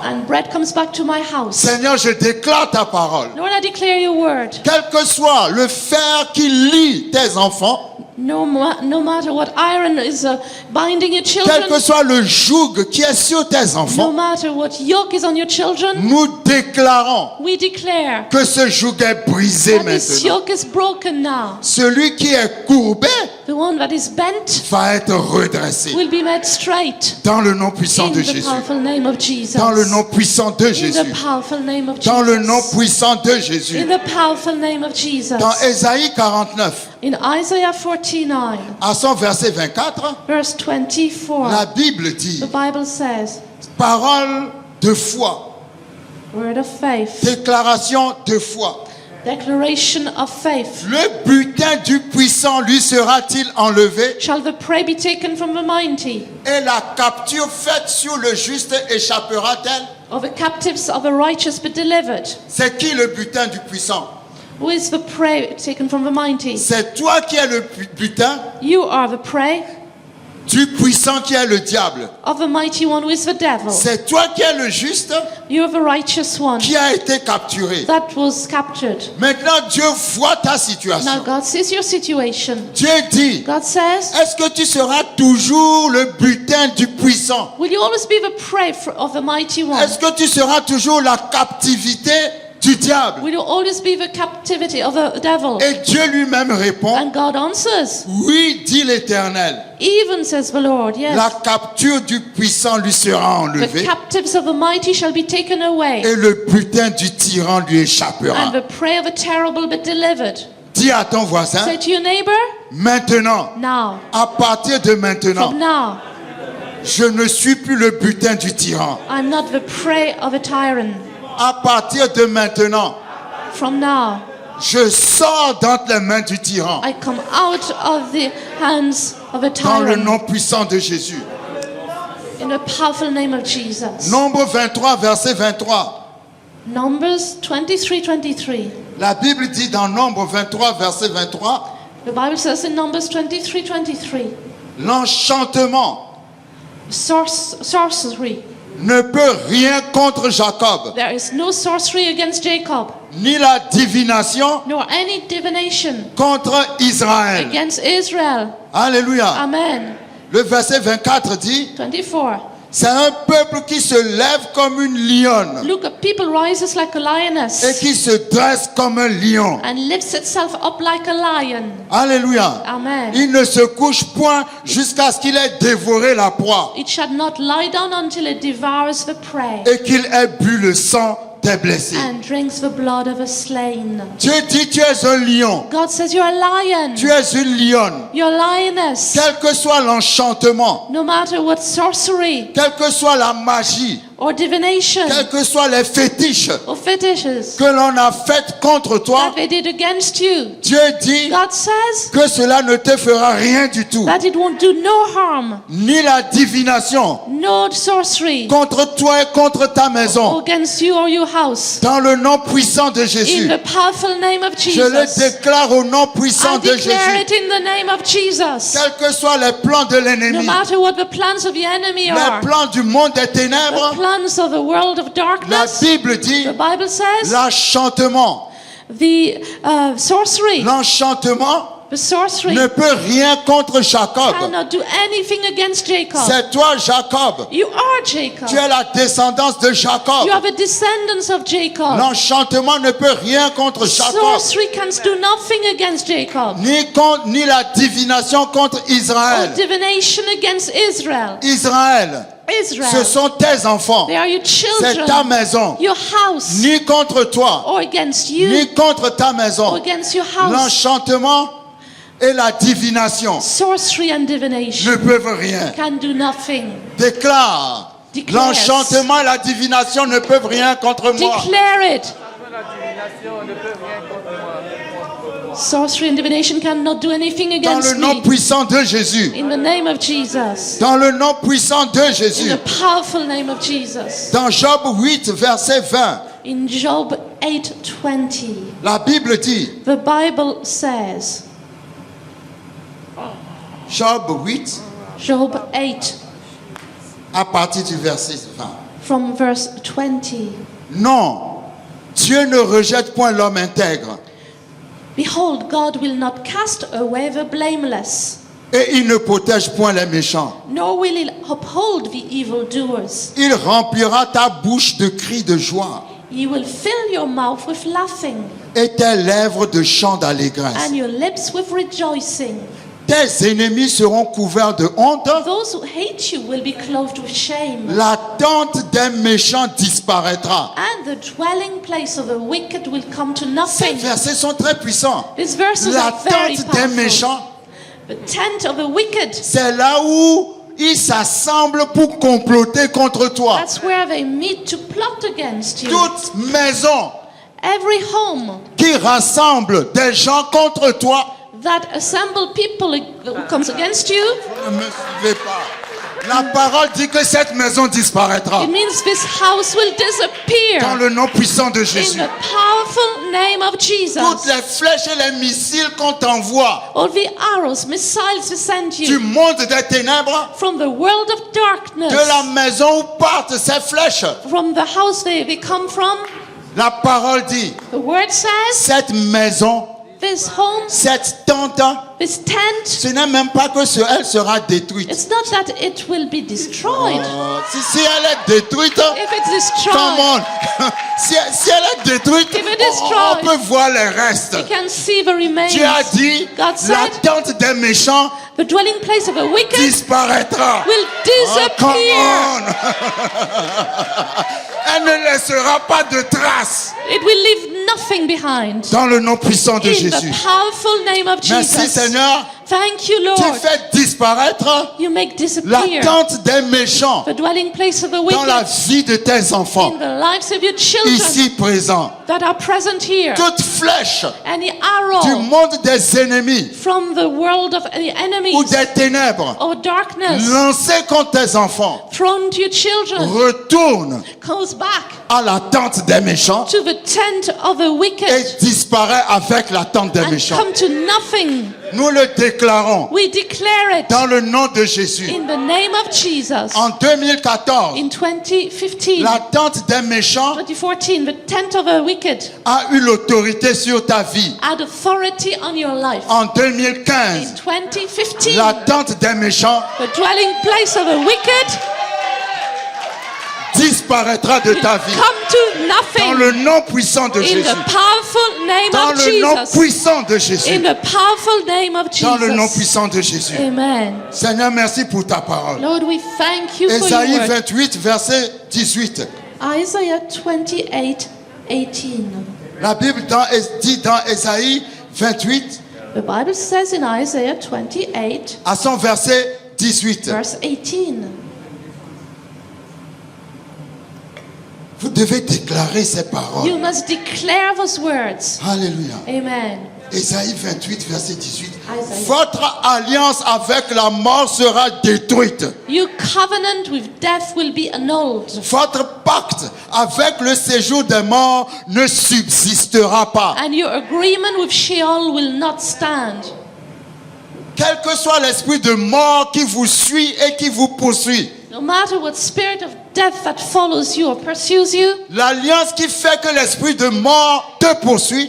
Speaker 2: and bread comes back to my house.
Speaker 3: Seigneur, je déclare ta parole.
Speaker 2: Lord, I declare your word.
Speaker 3: Quel que soit le fer qui lie tes enfants,
Speaker 2: No matter what iron is binding your
Speaker 3: quel que
Speaker 2: children,
Speaker 3: soit le joug qui est sur tes
Speaker 2: no
Speaker 3: enfants,
Speaker 2: matter what yoke is on your children,
Speaker 3: nous déclarons
Speaker 2: we declare
Speaker 3: que ce joug est brisé
Speaker 2: that this
Speaker 3: maintenant.
Speaker 2: yoke is broken now.
Speaker 3: Celui qui est courbé
Speaker 2: The one that is bent
Speaker 3: va être redressé
Speaker 2: will be made straight
Speaker 3: dans le nom puissant
Speaker 2: in
Speaker 3: de
Speaker 2: the
Speaker 3: Jésus.
Speaker 2: powerful name of Jesus.
Speaker 3: Dans le nom puissant de
Speaker 2: In
Speaker 3: Jésus.
Speaker 2: the powerful name of
Speaker 3: Dans le nom
Speaker 2: Jesus.
Speaker 3: puissant de
Speaker 2: In
Speaker 3: Jésus.
Speaker 2: the powerful name of Jesus.
Speaker 3: Dans Ésaïe 49,
Speaker 2: In Isaiah 49,
Speaker 3: à son verset 24,
Speaker 2: verse 24,
Speaker 3: la Bible dit,
Speaker 2: the Bible says,
Speaker 3: parole de foi,
Speaker 2: word of faith,
Speaker 3: déclaration de foi.
Speaker 2: declaration of faith.
Speaker 3: Le butin du puissant lui sera-t-il enlevé
Speaker 2: Shall the prey be taken from the mighty?
Speaker 3: et la capture faite sur le juste échappera-t-elle?
Speaker 2: Or the captives of the righteous be delivered?
Speaker 3: C'est qui le butin du puissant?
Speaker 2: Who is the prey taken from the mighty?
Speaker 3: C'est toi qui es le butin
Speaker 2: You are the prey
Speaker 3: du puissant qui est le diable.
Speaker 2: of the mighty one who is the devil.
Speaker 3: C'est toi qui es le juste
Speaker 2: You are the righteous one
Speaker 3: qui a été capturé.
Speaker 2: that was captured.
Speaker 3: Maintenant, Dieu voit ta
Speaker 2: Now
Speaker 3: situation.
Speaker 2: God sees your situation.
Speaker 3: Dieu dit,
Speaker 2: God says,
Speaker 3: est-ce que tu seras toujours le butin du puissant?
Speaker 2: will you always be the prey of the mighty one?
Speaker 3: Est-ce que tu seras toujours la captivité du diable?
Speaker 2: Will you always be the captivity of the devil?
Speaker 3: Et Dieu lui-même répond,
Speaker 2: And God answers,
Speaker 3: oui, dit l'Éternel,
Speaker 2: even says the Lord, yes.
Speaker 3: la capture du puissant lui sera
Speaker 2: The
Speaker 3: enlevée
Speaker 2: captives of the mighty shall be taken away,
Speaker 3: et le butin du tyran lui
Speaker 2: and
Speaker 3: échappera.
Speaker 2: the prey of the terrible be delivered.
Speaker 3: Dis à ton voisin,
Speaker 2: Say to your neighbor,
Speaker 3: maintenant,
Speaker 2: now,
Speaker 3: à partir de maintenant,
Speaker 2: from now,
Speaker 3: je ne suis plus le butin du tyran.
Speaker 2: I'm not the prey of a tyrant.
Speaker 3: À partir de maintenant,
Speaker 2: From now,
Speaker 3: je sors d'entre les mains du tyran.
Speaker 2: I come out of the hands of a
Speaker 3: Dans le
Speaker 2: tyrant.
Speaker 3: nom puissant de Jésus.
Speaker 2: In the powerful name of Jesus.
Speaker 3: Nombre 23, verset 23.
Speaker 2: Numbers 23:23.
Speaker 3: La Bible dit dans Nombre 23, verset 23,
Speaker 2: The Bible says in Numbers 23:23,
Speaker 3: l'enchantement
Speaker 2: sorcery.
Speaker 3: ne peut rien contre Jacob,
Speaker 2: There is no sorcery against Jacob,
Speaker 3: ni la divination
Speaker 2: nor any divination
Speaker 3: contre Israël.
Speaker 2: against Israel.
Speaker 3: Alléluia.
Speaker 2: Amen.
Speaker 3: Le verset 24 dit,
Speaker 2: 24.
Speaker 3: c'est un peuple qui se lève comme une lionne
Speaker 2: Look, a people rises like a
Speaker 3: et
Speaker 2: lioness
Speaker 3: qui se dresse comme un lion.
Speaker 2: and lifts itself up like a lion.
Speaker 3: Alléluia.
Speaker 2: Amen.
Speaker 3: Il ne se couche point jusqu'à ce qu'il ait dévoré la proie
Speaker 2: It shall not lie down until it devours the prey
Speaker 3: et qu'il ait bu le sang des blessés.
Speaker 2: and drinks the blood of a slain.
Speaker 3: Dieu dit, tu es un lion,
Speaker 2: God says you're a lion.
Speaker 3: tu es une lionne.
Speaker 2: You're a lioness.
Speaker 3: Quel que soit l'enchantement,
Speaker 2: No matter what sorcery
Speaker 3: quelle que soit la magie,
Speaker 2: or divination
Speaker 3: quels que soient les fétiches
Speaker 2: or fetishes
Speaker 3: que l'on a fait contre toi,
Speaker 2: that they did against you,
Speaker 3: Dieu dit
Speaker 2: God says
Speaker 3: que cela ne te fera rien du tout.
Speaker 2: that it won't do no harm,
Speaker 3: Ni la divination
Speaker 2: no sorcery
Speaker 3: contre toi et contre ta maison.
Speaker 2: against you or your house.
Speaker 3: Dans le nom puissant de
Speaker 2: In
Speaker 3: Jésus,
Speaker 2: the powerful name of
Speaker 3: je le
Speaker 2: Jesus.
Speaker 3: déclare au nom
Speaker 2: I
Speaker 3: puissant de
Speaker 2: declare
Speaker 3: Jésus.
Speaker 2: it in the name of Jesus.
Speaker 3: Quels que soient les plans de
Speaker 2: No
Speaker 3: l'ennemi,
Speaker 2: matter what the plans of the enemy
Speaker 3: les
Speaker 2: are,
Speaker 3: plans du monde des
Speaker 2: the
Speaker 3: ténèbres,
Speaker 2: plans of the world of
Speaker 3: la
Speaker 2: darkness,
Speaker 3: Bible dit
Speaker 2: the Bible says
Speaker 3: l'enchantement.
Speaker 2: the sorcery,
Speaker 3: L'enchantement
Speaker 2: the sorcery
Speaker 3: ne peut rien contre Jacob.
Speaker 2: cannot do anything against Jacob.
Speaker 3: C'est toi, Jacob.
Speaker 2: You are Jacob.
Speaker 3: Tu es la descendance de Jacob.
Speaker 2: You are the descendants of Jacob.
Speaker 3: L'enchantement ne peut rien contre Jacob.
Speaker 2: Sorcery can do nothing against Jacob.
Speaker 3: Ni la divination contre
Speaker 2: Or
Speaker 3: Israël.
Speaker 2: divination against Israel.
Speaker 3: Israël, ce
Speaker 2: Israel.
Speaker 3: sont tes enfants.
Speaker 2: They are your
Speaker 3: C'est ta
Speaker 2: children.
Speaker 3: maison.
Speaker 2: Your house.
Speaker 3: Ni contre toi,
Speaker 2: Or against you.
Speaker 3: ni contre ta
Speaker 2: Or
Speaker 3: maison.
Speaker 2: against your house.
Speaker 3: L'enchantement et la divination
Speaker 2: Sorcery and divination
Speaker 3: ne peuvent rien.
Speaker 2: can do nothing.
Speaker 3: Déclare.
Speaker 2: Declares.
Speaker 3: L'enchantement et la divination ne peuvent rien contre moi.
Speaker 2: Declare it.
Speaker 4: La divination ne peut rien contre moi.
Speaker 2: Sorcery and divination cannot do anything
Speaker 3: Dans
Speaker 2: against
Speaker 3: le nom
Speaker 2: me.
Speaker 3: puissant de Jésus.
Speaker 2: In the name of Jesus.
Speaker 3: Dans le nom puissant de
Speaker 2: In
Speaker 3: Jésus.
Speaker 2: the powerful name of Jesus.
Speaker 3: Dans Job 8, verset 20,
Speaker 2: In Job 8:20,
Speaker 3: la Bible dit,
Speaker 2: the Bible says,
Speaker 3: Job 8,
Speaker 2: Job 8,
Speaker 3: à partir du verset 20.
Speaker 2: from verse 20.
Speaker 3: Non, Dieu ne rejette point l'homme intègre,
Speaker 2: Behold, God will not cast away the blameless,
Speaker 3: et il ne protège point les méchants.
Speaker 2: nor will he uphold the evildoers.
Speaker 3: Il remplira ta bouche de cris de joie
Speaker 2: He will fill your mouth with laughing,
Speaker 3: et tes lèvres de chants d'allégresse.
Speaker 2: and your lips with rejoicing.
Speaker 3: Tes ennemis seront couverts de honte.
Speaker 2: Those who hate you will be clothed with shame,
Speaker 3: La tente des méchants disparaîtra.
Speaker 2: and the dwelling place of the wicked will come to
Speaker 3: Ces
Speaker 2: nothing.
Speaker 3: versets sont très puissants.
Speaker 2: These verses
Speaker 3: La
Speaker 2: are very
Speaker 3: tente des
Speaker 2: powerful.
Speaker 3: méchants,
Speaker 2: The tent of the wicked,
Speaker 3: c'est là où ils s'assemblent pour comploter contre toi.
Speaker 2: that's where they meet to plot against you.
Speaker 3: Toute maison
Speaker 2: Every home
Speaker 3: qui rassemble des gens contre toi,
Speaker 2: that assemble people who comes against you,
Speaker 3: ne me suivez pas. La parole dit que cette maison disparaîtra
Speaker 2: it means this house will disappear
Speaker 3: dans le nom puissant de
Speaker 2: in
Speaker 3: Jésus.
Speaker 2: the powerful name of Jesus.
Speaker 3: Toutes les flèches et les missiles qu'on t'envoie
Speaker 2: All the arrows, missiles we send
Speaker 3: du
Speaker 2: you
Speaker 3: monde des ténèbres,
Speaker 2: from the world of darkness,
Speaker 3: de la maison où partent ces flèches,
Speaker 2: from the house they come from,
Speaker 3: la parole dit,
Speaker 2: the word says,
Speaker 3: cette maison,
Speaker 2: this home,
Speaker 3: cette tente,
Speaker 2: this tent,
Speaker 3: ce n'est même pas que elle sera détruite.
Speaker 2: it's not that it will be destroyed.
Speaker 3: Si elle est détruite,
Speaker 2: If it's
Speaker 3: come
Speaker 2: destroyed,
Speaker 3: on. si elle est détruite,
Speaker 2: If it is
Speaker 3: on
Speaker 2: destroyed,
Speaker 3: peut voir les restes.
Speaker 2: you can see the remains.
Speaker 3: Dieu a dit,
Speaker 2: God
Speaker 3: la
Speaker 2: said,
Speaker 3: tente des méchants
Speaker 2: the dwelling place of the wicked
Speaker 3: disparaîtra.
Speaker 2: will
Speaker 3: Oh, come
Speaker 2: disappear.
Speaker 3: on. Elle ne laissera pas de traces
Speaker 2: It will leave nothing behind.
Speaker 3: dans le nom puissant de
Speaker 2: In
Speaker 3: Jésus.
Speaker 2: the powerful name of
Speaker 3: Merci
Speaker 2: Jesus.
Speaker 3: Seigneur,
Speaker 2: Thank you,
Speaker 3: tu
Speaker 2: Lord.
Speaker 3: fais disparaître
Speaker 2: You make
Speaker 3: la
Speaker 2: disappear
Speaker 3: tente des méchants
Speaker 2: the dwelling place of the
Speaker 3: dans la
Speaker 2: wicked
Speaker 3: vie de tes enfants,
Speaker 2: in the lives of your children
Speaker 3: ici présents.
Speaker 2: that are present here.
Speaker 3: Toute flèche
Speaker 2: Any
Speaker 3: du
Speaker 2: arrow
Speaker 3: monde des ennemis
Speaker 2: from the world of the
Speaker 3: ou
Speaker 2: enemies
Speaker 3: des ténèbres
Speaker 2: or darkness
Speaker 3: lancée contre tes enfants
Speaker 2: thrown to your children
Speaker 3: retourne
Speaker 2: goes back
Speaker 3: à la tente des méchants
Speaker 2: to the tent of the wicked
Speaker 3: et disparaît avec la tente des
Speaker 2: and
Speaker 3: méchants.
Speaker 2: come to nothing.
Speaker 3: Nous le déclarons
Speaker 2: We declare it
Speaker 3: dans le nom de Jésus.
Speaker 2: in the name of Jesus.
Speaker 3: En 2014,
Speaker 2: In 2015,
Speaker 3: la tente des méchants
Speaker 2: 2014, the tent of the wicked
Speaker 3: a eu l'autorité sur ta vie.
Speaker 2: had authority on your life.
Speaker 3: En
Speaker 2: In
Speaker 3: 2015,
Speaker 2: 2015,
Speaker 3: la tente des méchants
Speaker 2: the dwelling place of the wicked
Speaker 3: disparaîtra de ta vie.
Speaker 2: come to
Speaker 3: Dans
Speaker 2: nothing.
Speaker 3: le nom puissant de
Speaker 2: In
Speaker 3: Jésus.
Speaker 2: the powerful name
Speaker 3: Dans
Speaker 2: of
Speaker 3: le nom
Speaker 2: Jesus.
Speaker 3: puissant de Jésus.
Speaker 2: In the powerful name of
Speaker 3: Dans le nom
Speaker 2: Jesus.
Speaker 3: puissant de Jésus.
Speaker 2: Amen.
Speaker 3: Seigneur, merci pour ta parole.
Speaker 2: Lord, we thank you for your
Speaker 3: Ésaïe
Speaker 2: word.
Speaker 3: 28, verset 18.
Speaker 2: Isaiah 28, 18.
Speaker 3: La Bible dit dans Ésaïe 28,
Speaker 2: The Bible says in Isaiah 28,
Speaker 3: à son verset 18.
Speaker 2: verse 18.
Speaker 3: Vous devez déclarer ces paroles.
Speaker 2: You must declare those words.
Speaker 3: Alléluia.
Speaker 2: Amen.
Speaker 3: Ésaïe 28, verset 18.
Speaker 2: Isaiah.
Speaker 3: Votre alliance avec la mort sera détruite.
Speaker 2: Your covenant with death will be annulled.
Speaker 3: Votre pacte avec le séjour des morts ne subsistera pas.
Speaker 2: And your agreement with Sheol will not stand.
Speaker 3: Quel que soit l'esprit de mort qui vous suit et qui vous poursuit,
Speaker 2: No matter what spirit of death that follows you or pursues you,
Speaker 3: l'alliance qui fait que l'esprit de mort te poursuit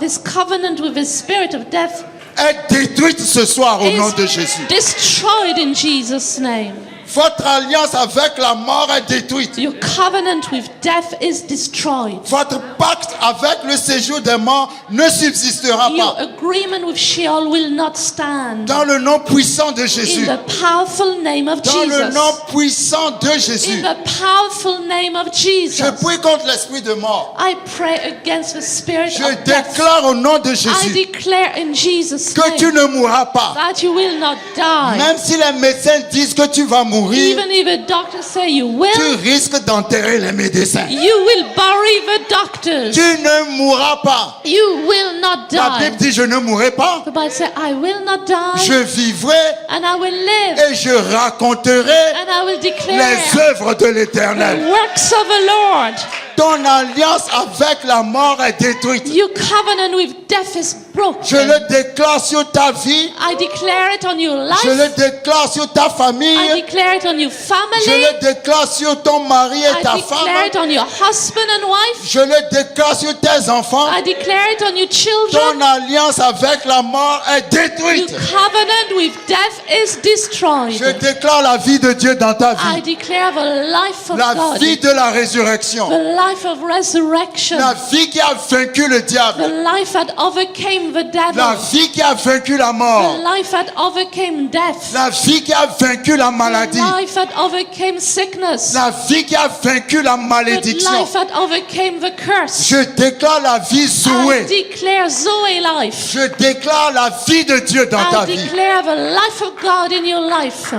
Speaker 2: this covenant with the spirit of death
Speaker 3: est détruite ce soir au nom de
Speaker 2: is
Speaker 3: Jésus.
Speaker 2: destroyed in Jesus' name.
Speaker 3: Votre alliance avec la mort est détruite.
Speaker 2: Your covenant with death is destroyed.
Speaker 3: Votre pacte avec le séjour des morts ne subsistera
Speaker 2: Your
Speaker 3: pas.
Speaker 2: agreement with Sheol will not stand.
Speaker 3: Dans le nom puissant de
Speaker 2: In
Speaker 3: Jésus.
Speaker 2: the powerful name of
Speaker 3: Dans le nom
Speaker 2: Jesus.
Speaker 3: puissant de
Speaker 2: In
Speaker 3: Jésus.
Speaker 2: the powerful name of
Speaker 3: Je
Speaker 2: Jesus.
Speaker 3: prie contre l'esprit de mort.
Speaker 2: I pray against the spirit
Speaker 3: Je
Speaker 2: of death.
Speaker 3: déclare au nom de
Speaker 2: I
Speaker 3: Jésus
Speaker 2: declare in Jesus'
Speaker 3: que tu
Speaker 2: name
Speaker 3: ne mourras pas.
Speaker 2: that you will not die.
Speaker 3: Même si les médecins disent que tu vas mourir,
Speaker 2: Even if the doctors say you
Speaker 3: tu
Speaker 2: will,
Speaker 3: risques d'enterrer les médecins.
Speaker 2: you will bury the doctors.
Speaker 3: Tu ne mourras pas.
Speaker 2: You will not
Speaker 3: La Bible
Speaker 2: die.
Speaker 3: dit je ne mourrai pas.
Speaker 2: The Bible says, I will not die,
Speaker 3: Je vivrai
Speaker 2: and I will live,
Speaker 3: et je raconterai
Speaker 2: and I will declare
Speaker 3: les œuvres de
Speaker 2: the
Speaker 3: l'Éternel.
Speaker 2: works of the Lord.
Speaker 3: Ton alliance avec la mort est détruite.
Speaker 2: Your covenant with death is broken.
Speaker 3: Je le déclare sur ta vie.
Speaker 2: I declare it on your
Speaker 3: Je le
Speaker 2: life.
Speaker 3: déclare sur ta
Speaker 2: I
Speaker 3: famille.
Speaker 2: declare it on your
Speaker 3: Je
Speaker 2: family.
Speaker 3: le déclare sur ton mari et
Speaker 2: I
Speaker 3: ta
Speaker 2: declare
Speaker 3: femme.
Speaker 2: it on your husband and wife.
Speaker 3: Je le déclare sur tes enfants.
Speaker 2: I declare it on your
Speaker 3: Ton
Speaker 2: children.
Speaker 3: alliance avec la mort est
Speaker 2: Your
Speaker 3: détruite.
Speaker 2: covenant with death is destroyed.
Speaker 3: Je déclare la vie de Dieu dans ta
Speaker 2: I
Speaker 3: vie.
Speaker 2: declare the life of
Speaker 3: La
Speaker 2: God,
Speaker 3: vie de la résurrection.
Speaker 2: the life of resurrection,
Speaker 3: La vie qui a vaincu le
Speaker 2: the
Speaker 3: diable.
Speaker 2: life that overcame the
Speaker 3: La
Speaker 2: devil,
Speaker 3: vie qui a vaincu la
Speaker 2: the
Speaker 3: mort.
Speaker 2: life that overcame death,
Speaker 3: La vie qui a vaincu la
Speaker 2: the
Speaker 3: maladie.
Speaker 2: life that overcame sickness,
Speaker 3: La vie qui a vaincu la
Speaker 2: the
Speaker 3: malédiction.
Speaker 2: life that overcame the curse.
Speaker 3: Je déclare la vie
Speaker 2: I
Speaker 3: Zoé.
Speaker 2: declare Zoe life.
Speaker 3: Je déclare la vie de Dieu dans ta
Speaker 2: I
Speaker 3: vie.
Speaker 2: declare the life of God in your life.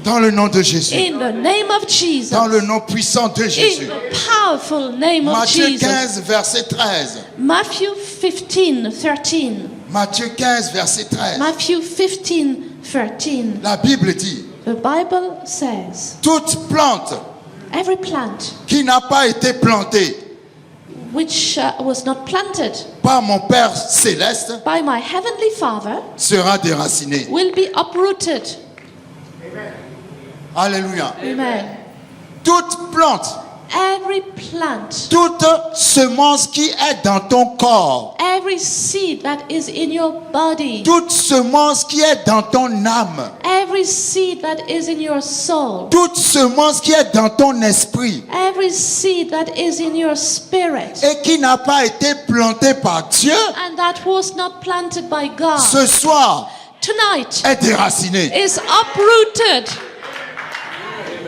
Speaker 3: Dans le nom de Jésus.
Speaker 2: In the name of Jesus.
Speaker 3: Dans le nom puissant de
Speaker 2: In
Speaker 3: Jésus.
Speaker 2: the powerful name of
Speaker 3: Matthieu
Speaker 2: Jesus.
Speaker 3: 15, verset 13.
Speaker 2: Matthew 15:13.
Speaker 3: Matthieu 15, verset 13.
Speaker 2: Matthew 15:13.
Speaker 3: La Bible dit,
Speaker 2: The Bible says,
Speaker 3: toute plante
Speaker 2: every plant
Speaker 3: qui n'a pas été plantée
Speaker 2: which was not planted
Speaker 3: par mon Père céleste
Speaker 2: by my heavenly Father
Speaker 3: sera déracinée.
Speaker 2: will be uprooted.
Speaker 3: Alléluia.
Speaker 2: Amen.
Speaker 3: Toute plante,
Speaker 2: Every plant,
Speaker 3: toute semence qui est dans ton corps,
Speaker 2: every seed that is in your body,
Speaker 3: toute semence qui est dans ton âme,
Speaker 2: every seed that is in your soul,
Speaker 3: toute semence qui est dans ton esprit
Speaker 2: every seed that is in your spirit,
Speaker 3: et qui n'a pas été plantée par Dieu,
Speaker 2: and that was not planted by God,
Speaker 3: ce soir
Speaker 2: tonight
Speaker 3: est déracinée.
Speaker 2: is uprooted.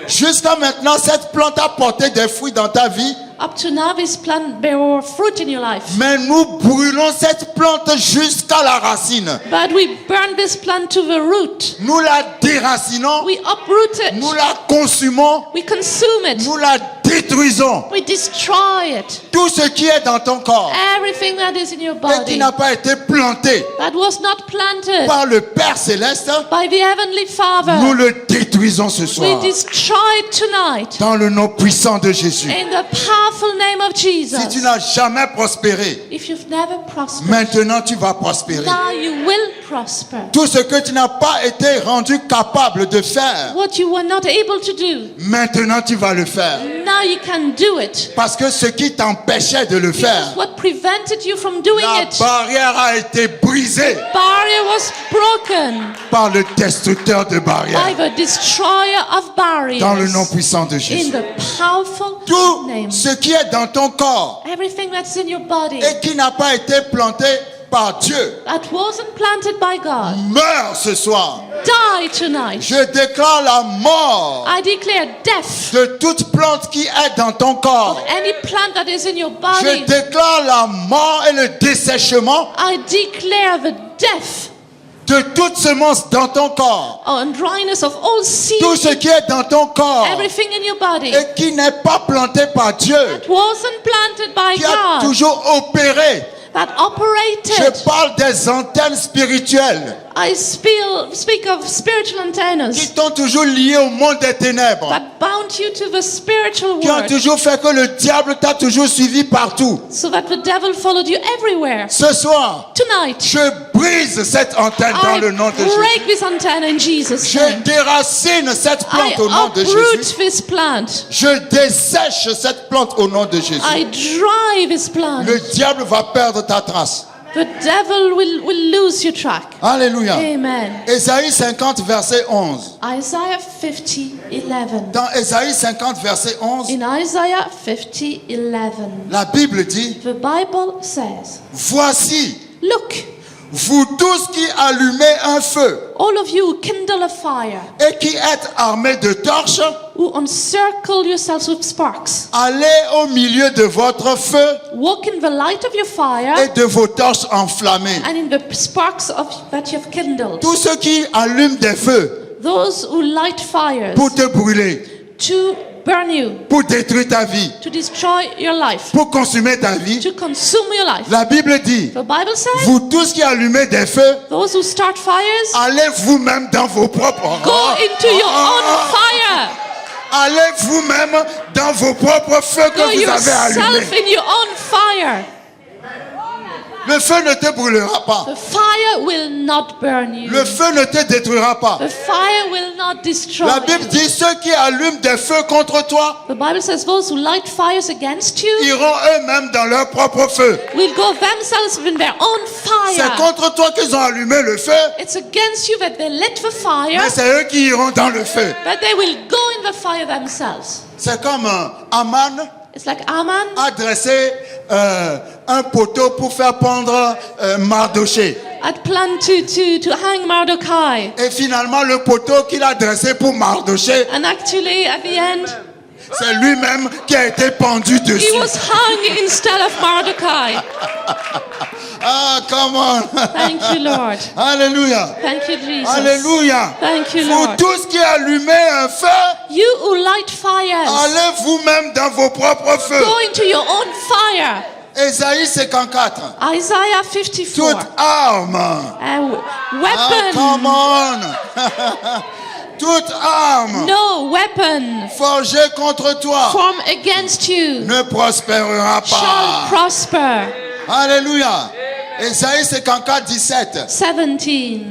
Speaker 3: Jusqu'à maintenant, cette plante a porté des fruits dans ta vie,
Speaker 2: Up to now, this plant bore fruit in your life.
Speaker 3: mais nous brûlons cette plante jusqu'à la racine.
Speaker 2: But we burn this plant to the root.
Speaker 3: Nous la déracinons,
Speaker 2: We uproot it.
Speaker 3: nous la consumons,
Speaker 2: We consume it.
Speaker 3: nous la détruisons.
Speaker 2: We destroy it.
Speaker 3: Tout ce qui est dans ton corps
Speaker 2: Everything that is in your
Speaker 3: et qui
Speaker 2: body
Speaker 3: n'a pas été planté
Speaker 2: that was not planted
Speaker 3: par le Père céleste,
Speaker 2: by the Heavenly
Speaker 3: nous
Speaker 2: Father,
Speaker 3: le détruisons ce
Speaker 2: we
Speaker 3: soir.
Speaker 2: destroy it tonight.
Speaker 3: Dans le nom puissant de Jésus.
Speaker 2: In the powerful name of
Speaker 3: Si tu
Speaker 2: Jesus.
Speaker 3: n'as jamais prospéré,
Speaker 2: If you've never prospered,
Speaker 3: maintenant tu vas prospérer.
Speaker 2: now you will prosper.
Speaker 3: Tout ce que tu n'as pas été rendu capable de faire,
Speaker 2: What you were not able to do,
Speaker 3: maintenant tu vas le faire.
Speaker 2: now you can do it.
Speaker 3: Parce que ce qui t'empêchait de le
Speaker 2: Because
Speaker 3: faire,
Speaker 2: what prevented you from doing
Speaker 3: la
Speaker 2: it,
Speaker 3: barrière a été brisée
Speaker 2: barrier was broken
Speaker 3: par le destructeur de
Speaker 2: by
Speaker 3: barrières.
Speaker 2: the destroyer of barriers.
Speaker 3: Dans le nom puissant de
Speaker 2: In
Speaker 3: Jésus.
Speaker 2: the powerful
Speaker 3: Tout
Speaker 2: name.
Speaker 3: ce qui est dans ton corps
Speaker 2: Everything that's in your body
Speaker 3: et qui n'a pas été planté par Dieu,
Speaker 2: that wasn't planted by God,
Speaker 3: meurt ce soir.
Speaker 2: die tonight.
Speaker 3: Je déclare la mort
Speaker 2: I declare death.
Speaker 3: de toute plante qui est dans ton corps.
Speaker 2: Any plant that is in your
Speaker 3: Je
Speaker 2: body,
Speaker 3: déclare la mort et le dessèchement
Speaker 2: I declare the death
Speaker 3: de toute semence dans ton corps.
Speaker 2: and dryness of all seed,
Speaker 3: Tout ce qui est dans ton corps
Speaker 2: everything in your body
Speaker 3: et qui n'est pas planté par Dieu,
Speaker 2: that wasn't planted by
Speaker 3: qui a
Speaker 2: God,
Speaker 3: toujours opéré.
Speaker 2: that
Speaker 3: Je
Speaker 2: operated.
Speaker 3: parle des antennes spirituelles
Speaker 2: I speak of spiritual
Speaker 3: qui
Speaker 2: antennas
Speaker 3: t'ont toujours lié au monde des ténèbres,
Speaker 2: that bound you to the spiritual
Speaker 3: qui ont
Speaker 2: world,
Speaker 3: toujours fait que le diable t'a toujours suivi partout.
Speaker 2: so that the devil followed you everywhere.
Speaker 3: Ce soir,
Speaker 2: Tonight,
Speaker 3: je brise cette antenne dans
Speaker 2: I
Speaker 3: le nom de Jésus.
Speaker 2: break this antenna in Jesus'
Speaker 3: Je
Speaker 2: name.
Speaker 3: déracine cette
Speaker 2: I
Speaker 3: plante au nom de
Speaker 2: uproot
Speaker 3: Jésus.
Speaker 2: this plant.
Speaker 3: Je dessèche cette plante au nom de Jésus.
Speaker 2: I dry this plant.
Speaker 3: Le diable va perdre ta trace.
Speaker 2: The devil will lose your track.
Speaker 3: Alléluia.
Speaker 2: Amen.
Speaker 3: Ésaïe 50, verset 11.
Speaker 2: Isaiah 50:11.
Speaker 3: Dans Ésaïe 50, verset 11,
Speaker 2: In Isaiah 50:11,
Speaker 3: la Bible dit,
Speaker 2: the Bible says,
Speaker 3: voici,
Speaker 2: "Look,
Speaker 3: vous tous qui allumez un feu
Speaker 2: all of you who kindle a fire,
Speaker 3: et qui êtes armés de torches,
Speaker 2: who encircle yourselves with sparks,
Speaker 3: allez au milieu de votre feu
Speaker 2: walk in the light of your
Speaker 3: et
Speaker 2: fire
Speaker 3: de vos torches enflammées.
Speaker 2: and in the sparks that you've kindled."
Speaker 3: Tous ceux qui allument des feux
Speaker 2: Those who light fires
Speaker 3: pour te brûler,
Speaker 2: to burn you,
Speaker 3: pour détruire ta vie,
Speaker 2: to destroy your life,
Speaker 3: pour consumer ta vie.
Speaker 2: to consume your life.
Speaker 3: La Bible dit,
Speaker 2: The Bible says,
Speaker 3: vous tous qui allumez des feux,
Speaker 2: those who start fires,
Speaker 3: allez vous-même dans vos propres
Speaker 2: go
Speaker 3: rangs.
Speaker 2: into your own fire.
Speaker 3: allez vous-même dans vos propres feux que
Speaker 2: Go
Speaker 3: vous avez
Speaker 2: yourself
Speaker 3: allumés.
Speaker 2: in your own fire.
Speaker 3: Le feu ne te brûlera pas.
Speaker 2: The fire will not burn you.
Speaker 3: Le feu ne te détruira pas.
Speaker 2: The fire will not destroy
Speaker 3: La Bible
Speaker 2: you.
Speaker 3: dit ceux qui allument des feux contre toi
Speaker 2: The Bible says those who light fires against you
Speaker 3: iront eux-mêmes dans leur propre feu.
Speaker 2: will go themselves in their own
Speaker 3: C'est
Speaker 2: fire.
Speaker 3: contre toi qu'ils ont allumé le feu,
Speaker 2: It's against you that they lit the fire,
Speaker 3: mais c'est eux qui iront dans le feu.
Speaker 2: but they will go in the fire themselves.
Speaker 3: C'est comme Aman
Speaker 2: It's like Aman
Speaker 3: a dressé un poteau pour faire pendre Mardoché.
Speaker 2: had planned to hang Mordecai.
Speaker 3: Et finalement, le poteau qu'il a dressé pour Mardoché,
Speaker 2: And actually, at the end,
Speaker 3: c'est lui-même qui a été pendu
Speaker 2: he
Speaker 3: dessus.
Speaker 2: was hung instead of Mordecai.
Speaker 3: Ah, come on.
Speaker 2: Thank you, Lord.
Speaker 3: Alléluia.
Speaker 2: Thank you, Jesus.
Speaker 3: Alléluia.
Speaker 2: Thank you,
Speaker 3: Vous
Speaker 2: Lord.
Speaker 3: tous qui allumez un feu,
Speaker 2: You who light fires,
Speaker 3: allez vous-même dans vos propres feux.
Speaker 2: go into your own fire.
Speaker 3: Ésaïe 54.
Speaker 2: Isaiah
Speaker 3: Toute
Speaker 2: 54.
Speaker 3: arme.
Speaker 2: A
Speaker 3: Ah, come
Speaker 2: weapon.
Speaker 3: on. Toute arme
Speaker 2: No weapon
Speaker 3: forgée contre toi
Speaker 2: formed against you
Speaker 3: ne prospérera
Speaker 2: shall
Speaker 3: pas.
Speaker 2: prosper.
Speaker 3: Alléluia. Ésaïe 54, 17.
Speaker 2: 17.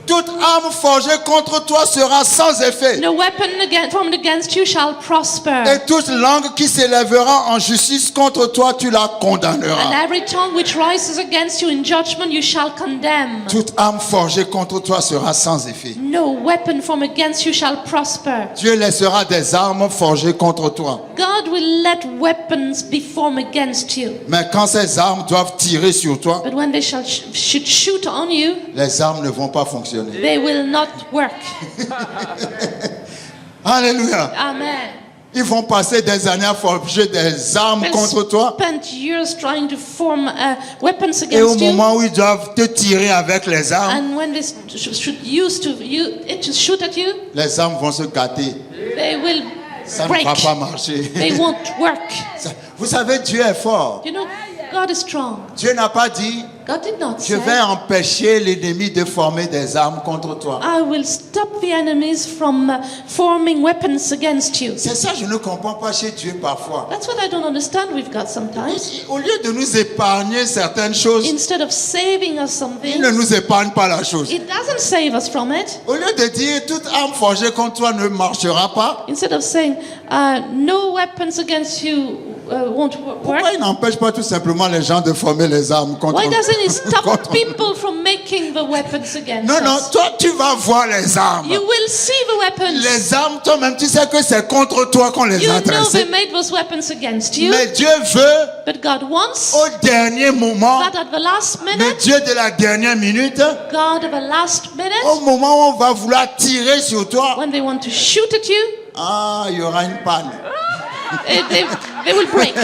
Speaker 3: Toute arme forgée contre toi sera sans effet.
Speaker 2: No weapon formed against you shall prosper.
Speaker 3: Et toute langue qui s'élèvera en justice contre toi, tu la
Speaker 2: And
Speaker 3: condamneras.
Speaker 2: every tongue which rises against you in judgment you shall condemn.
Speaker 3: Toute arme forgée contre toi sera sans effet.
Speaker 2: No weapon formed against you shall prosper.
Speaker 3: Dieu laissera des armes forgées contre toi.
Speaker 2: God will let weapons be formed against you.
Speaker 3: Mais quand ces armes doivent tirer sur toi,
Speaker 2: But when they should shoot on you,
Speaker 3: les armes ne vont pas fonctionner.
Speaker 2: they will not work.
Speaker 3: Alléluia.
Speaker 2: Amen.
Speaker 3: Ils vont passer des années à forger des armes
Speaker 2: They'll
Speaker 3: contre toi.
Speaker 2: spend years trying to form weapons
Speaker 3: Et au
Speaker 2: against you.
Speaker 3: moment où ils doivent te tirer avec les armes,
Speaker 2: And when they should use to shoot at you,
Speaker 3: les armes vont se gâter.
Speaker 2: they will
Speaker 3: Ça ne
Speaker 2: break.
Speaker 3: va pas marcher.
Speaker 2: They won't work.
Speaker 3: Vous savez, Dieu est fort.
Speaker 2: You know, God is strong.
Speaker 3: Dieu n'a pas dit,
Speaker 2: God did not
Speaker 3: je
Speaker 2: say,
Speaker 3: vais empêcher l'ennemi de former des armes contre toi.
Speaker 2: I will stop the enemies from forming weapons against you.
Speaker 3: C'est ça que je ne comprends pas chez Dieu parfois.
Speaker 2: That's what I don't understand with God sometimes.
Speaker 3: Au lieu de nous épargner certaines choses,
Speaker 2: Instead of saving us
Speaker 3: il
Speaker 2: something,
Speaker 3: ne nous épargne pas la chose.
Speaker 2: it doesn't save us from it.
Speaker 3: Au lieu de dire toute arme forgée contre toi ne marchera pas,
Speaker 2: Instead of saying, no weapons against you won't work.
Speaker 3: pourquoi il n'empêche pas tout simplement les gens de former les armes contre
Speaker 2: Why doesn't he stop
Speaker 3: contre-
Speaker 2: people from making the weapons against
Speaker 3: Non, non,
Speaker 2: us?
Speaker 3: toi tu vas voir les armes.
Speaker 2: You will see the weapons.
Speaker 3: Les armes, toi-même tu sais que c'est contre toi qu'on les
Speaker 2: You
Speaker 3: a
Speaker 2: know
Speaker 3: dressées.
Speaker 2: they made those weapons against you.
Speaker 3: Mais Dieu veut
Speaker 2: But God wants
Speaker 3: au dernier moment,
Speaker 2: that at the last
Speaker 3: le
Speaker 2: minute,
Speaker 3: Dieu de la dernière minute,
Speaker 2: God of the last
Speaker 3: au
Speaker 2: minute,
Speaker 3: moment où on va vouloir tirer sur toi,
Speaker 2: when they want to shoot at you,
Speaker 3: ah, il y aura une panne.
Speaker 2: they will break.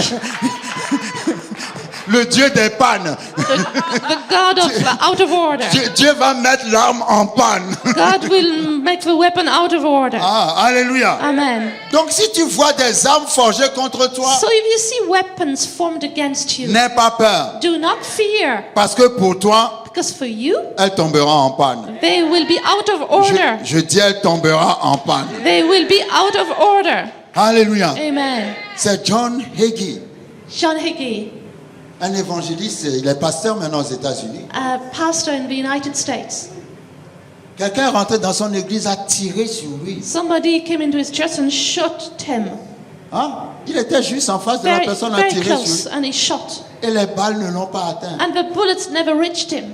Speaker 3: Le Dieu des pannes.
Speaker 2: The God of out of order.
Speaker 3: Dieu va mettre l'arme en panne.
Speaker 2: God will make the weapon out of order.
Speaker 3: Ah, alléluia.
Speaker 2: Amen.
Speaker 3: Donc si tu vois des armes forgées contre toi,
Speaker 2: So if you see weapons formed against you,
Speaker 3: n'aie pas peur.
Speaker 2: do not fear,
Speaker 3: Parce que pour toi,
Speaker 2: because for you,
Speaker 3: elle tombera en panne.
Speaker 2: they will be out of order.
Speaker 3: Je dis elle tombera en panne.
Speaker 2: They will be out of order.
Speaker 3: Alléluia.
Speaker 2: Amen.
Speaker 3: C'est John Hagee,
Speaker 2: John Hagee,
Speaker 3: un évangéliste, il est pasteur maintenant aux États-Unis.
Speaker 2: a pastor in the United States.
Speaker 3: Quelqu'un est rentré dans son église, a tiré sur lui.
Speaker 2: Somebody came into his church and shot him.
Speaker 3: Hein? Il était juste en face de la
Speaker 2: Very,
Speaker 3: personne, a
Speaker 2: very
Speaker 3: tiré sur
Speaker 2: close,
Speaker 3: lui.
Speaker 2: and he shot.
Speaker 3: Et les balles ne l'ont pas atteint.
Speaker 2: And the bullets never reached him.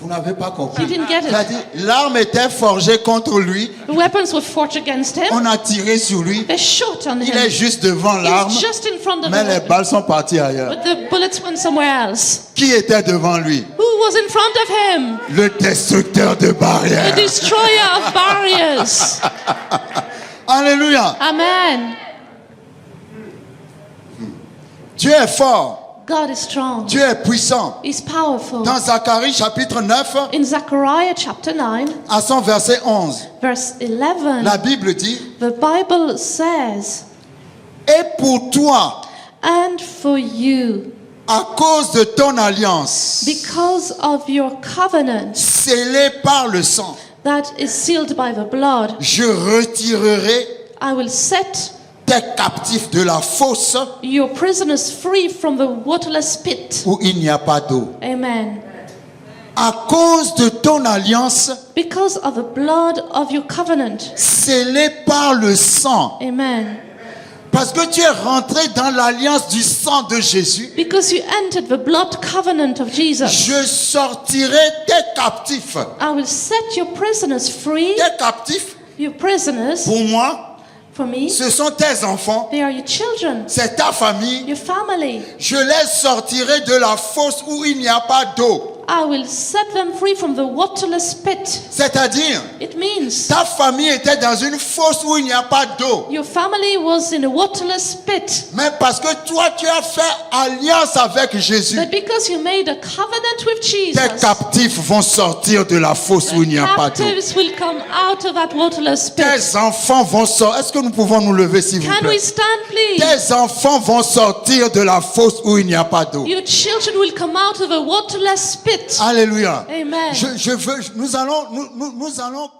Speaker 3: Vous n'avez pas compris.
Speaker 2: You didn't get it.
Speaker 3: C'est-à-dire, l'arme était forgée contre lui.
Speaker 2: The weapons were forged against him.
Speaker 3: On a tiré sur lui.
Speaker 2: They shot on
Speaker 3: Il est
Speaker 2: him.
Speaker 3: juste devant l'arme.
Speaker 2: He's just in front of
Speaker 3: Mais
Speaker 2: the
Speaker 3: les
Speaker 2: weapon.
Speaker 3: balles sont parties ailleurs.
Speaker 2: But the bullets went somewhere else.
Speaker 3: Qui était devant lui?
Speaker 2: Who was in front of him?
Speaker 3: Le destructeur de
Speaker 2: The
Speaker 3: barrières.
Speaker 2: destroyer of barriers.
Speaker 3: Alléluia.
Speaker 2: Amen.
Speaker 3: Dieu est fort.
Speaker 2: God is strong.
Speaker 3: Dieu est puissant.
Speaker 2: He's powerful.
Speaker 3: Dans Zacharie chapitre 9,
Speaker 2: In Zechariah chapter 9,
Speaker 3: à son verset 11,
Speaker 2: verse 11,
Speaker 3: la Bible dit,
Speaker 2: the Bible says,
Speaker 3: et pour toi,
Speaker 2: and for you,
Speaker 3: à cause de ton alliance,
Speaker 2: because of your covenant
Speaker 3: scellée par le sang,
Speaker 2: that is sealed by the blood,
Speaker 3: je retirerai
Speaker 2: I will set
Speaker 3: tes captifs de la fosse
Speaker 2: your prisoners free from the waterless pit.
Speaker 3: où il n'y a pas d'eau.
Speaker 2: Amen.
Speaker 3: À cause de ton alliance
Speaker 2: Because of the blood of your covenant.
Speaker 3: scellée par le sang.
Speaker 2: Amen.
Speaker 3: Parce que tu es rentré dans l'alliance du sang de Jésus.
Speaker 2: Because you entered the blood covenant of Jesus.
Speaker 3: Je sortirai tes captifs.
Speaker 2: I will set your prisoners free.
Speaker 3: Tes captifs,
Speaker 2: Your prisoners,
Speaker 3: pour moi,
Speaker 2: for me,
Speaker 3: ce sont tes enfants.
Speaker 2: they are your children,
Speaker 3: C'est ta famille.
Speaker 2: your family.
Speaker 3: Je les sortirai de la fosse où il n'y a pas d'eau.
Speaker 2: I will set them free from the waterless pit.
Speaker 3: C'est-à-dire,
Speaker 2: It means
Speaker 3: ta famille était dans une fosse où il n'y a pas d'eau.
Speaker 2: your family was in a waterless pit.
Speaker 3: Mais parce que toi, tu as fait alliance avec Jésus,
Speaker 2: But because you made a covenant with
Speaker 3: tes
Speaker 2: Jesus,
Speaker 3: captifs vont sortir de la fosse où il n'y a pas d'eau.
Speaker 2: captives will come out of that waterless pit.
Speaker 3: Tes enfants vont sortir. Est-ce que nous pouvons nous lever, s'il vous
Speaker 2: Can we
Speaker 3: plaît?
Speaker 2: stand, please?
Speaker 3: Tes enfants vont sortir de la fosse où il n'y a pas d'eau.
Speaker 2: Your children will come out of a waterless pit.
Speaker 3: Alléluia.
Speaker 2: Amen.
Speaker 3: Nous allons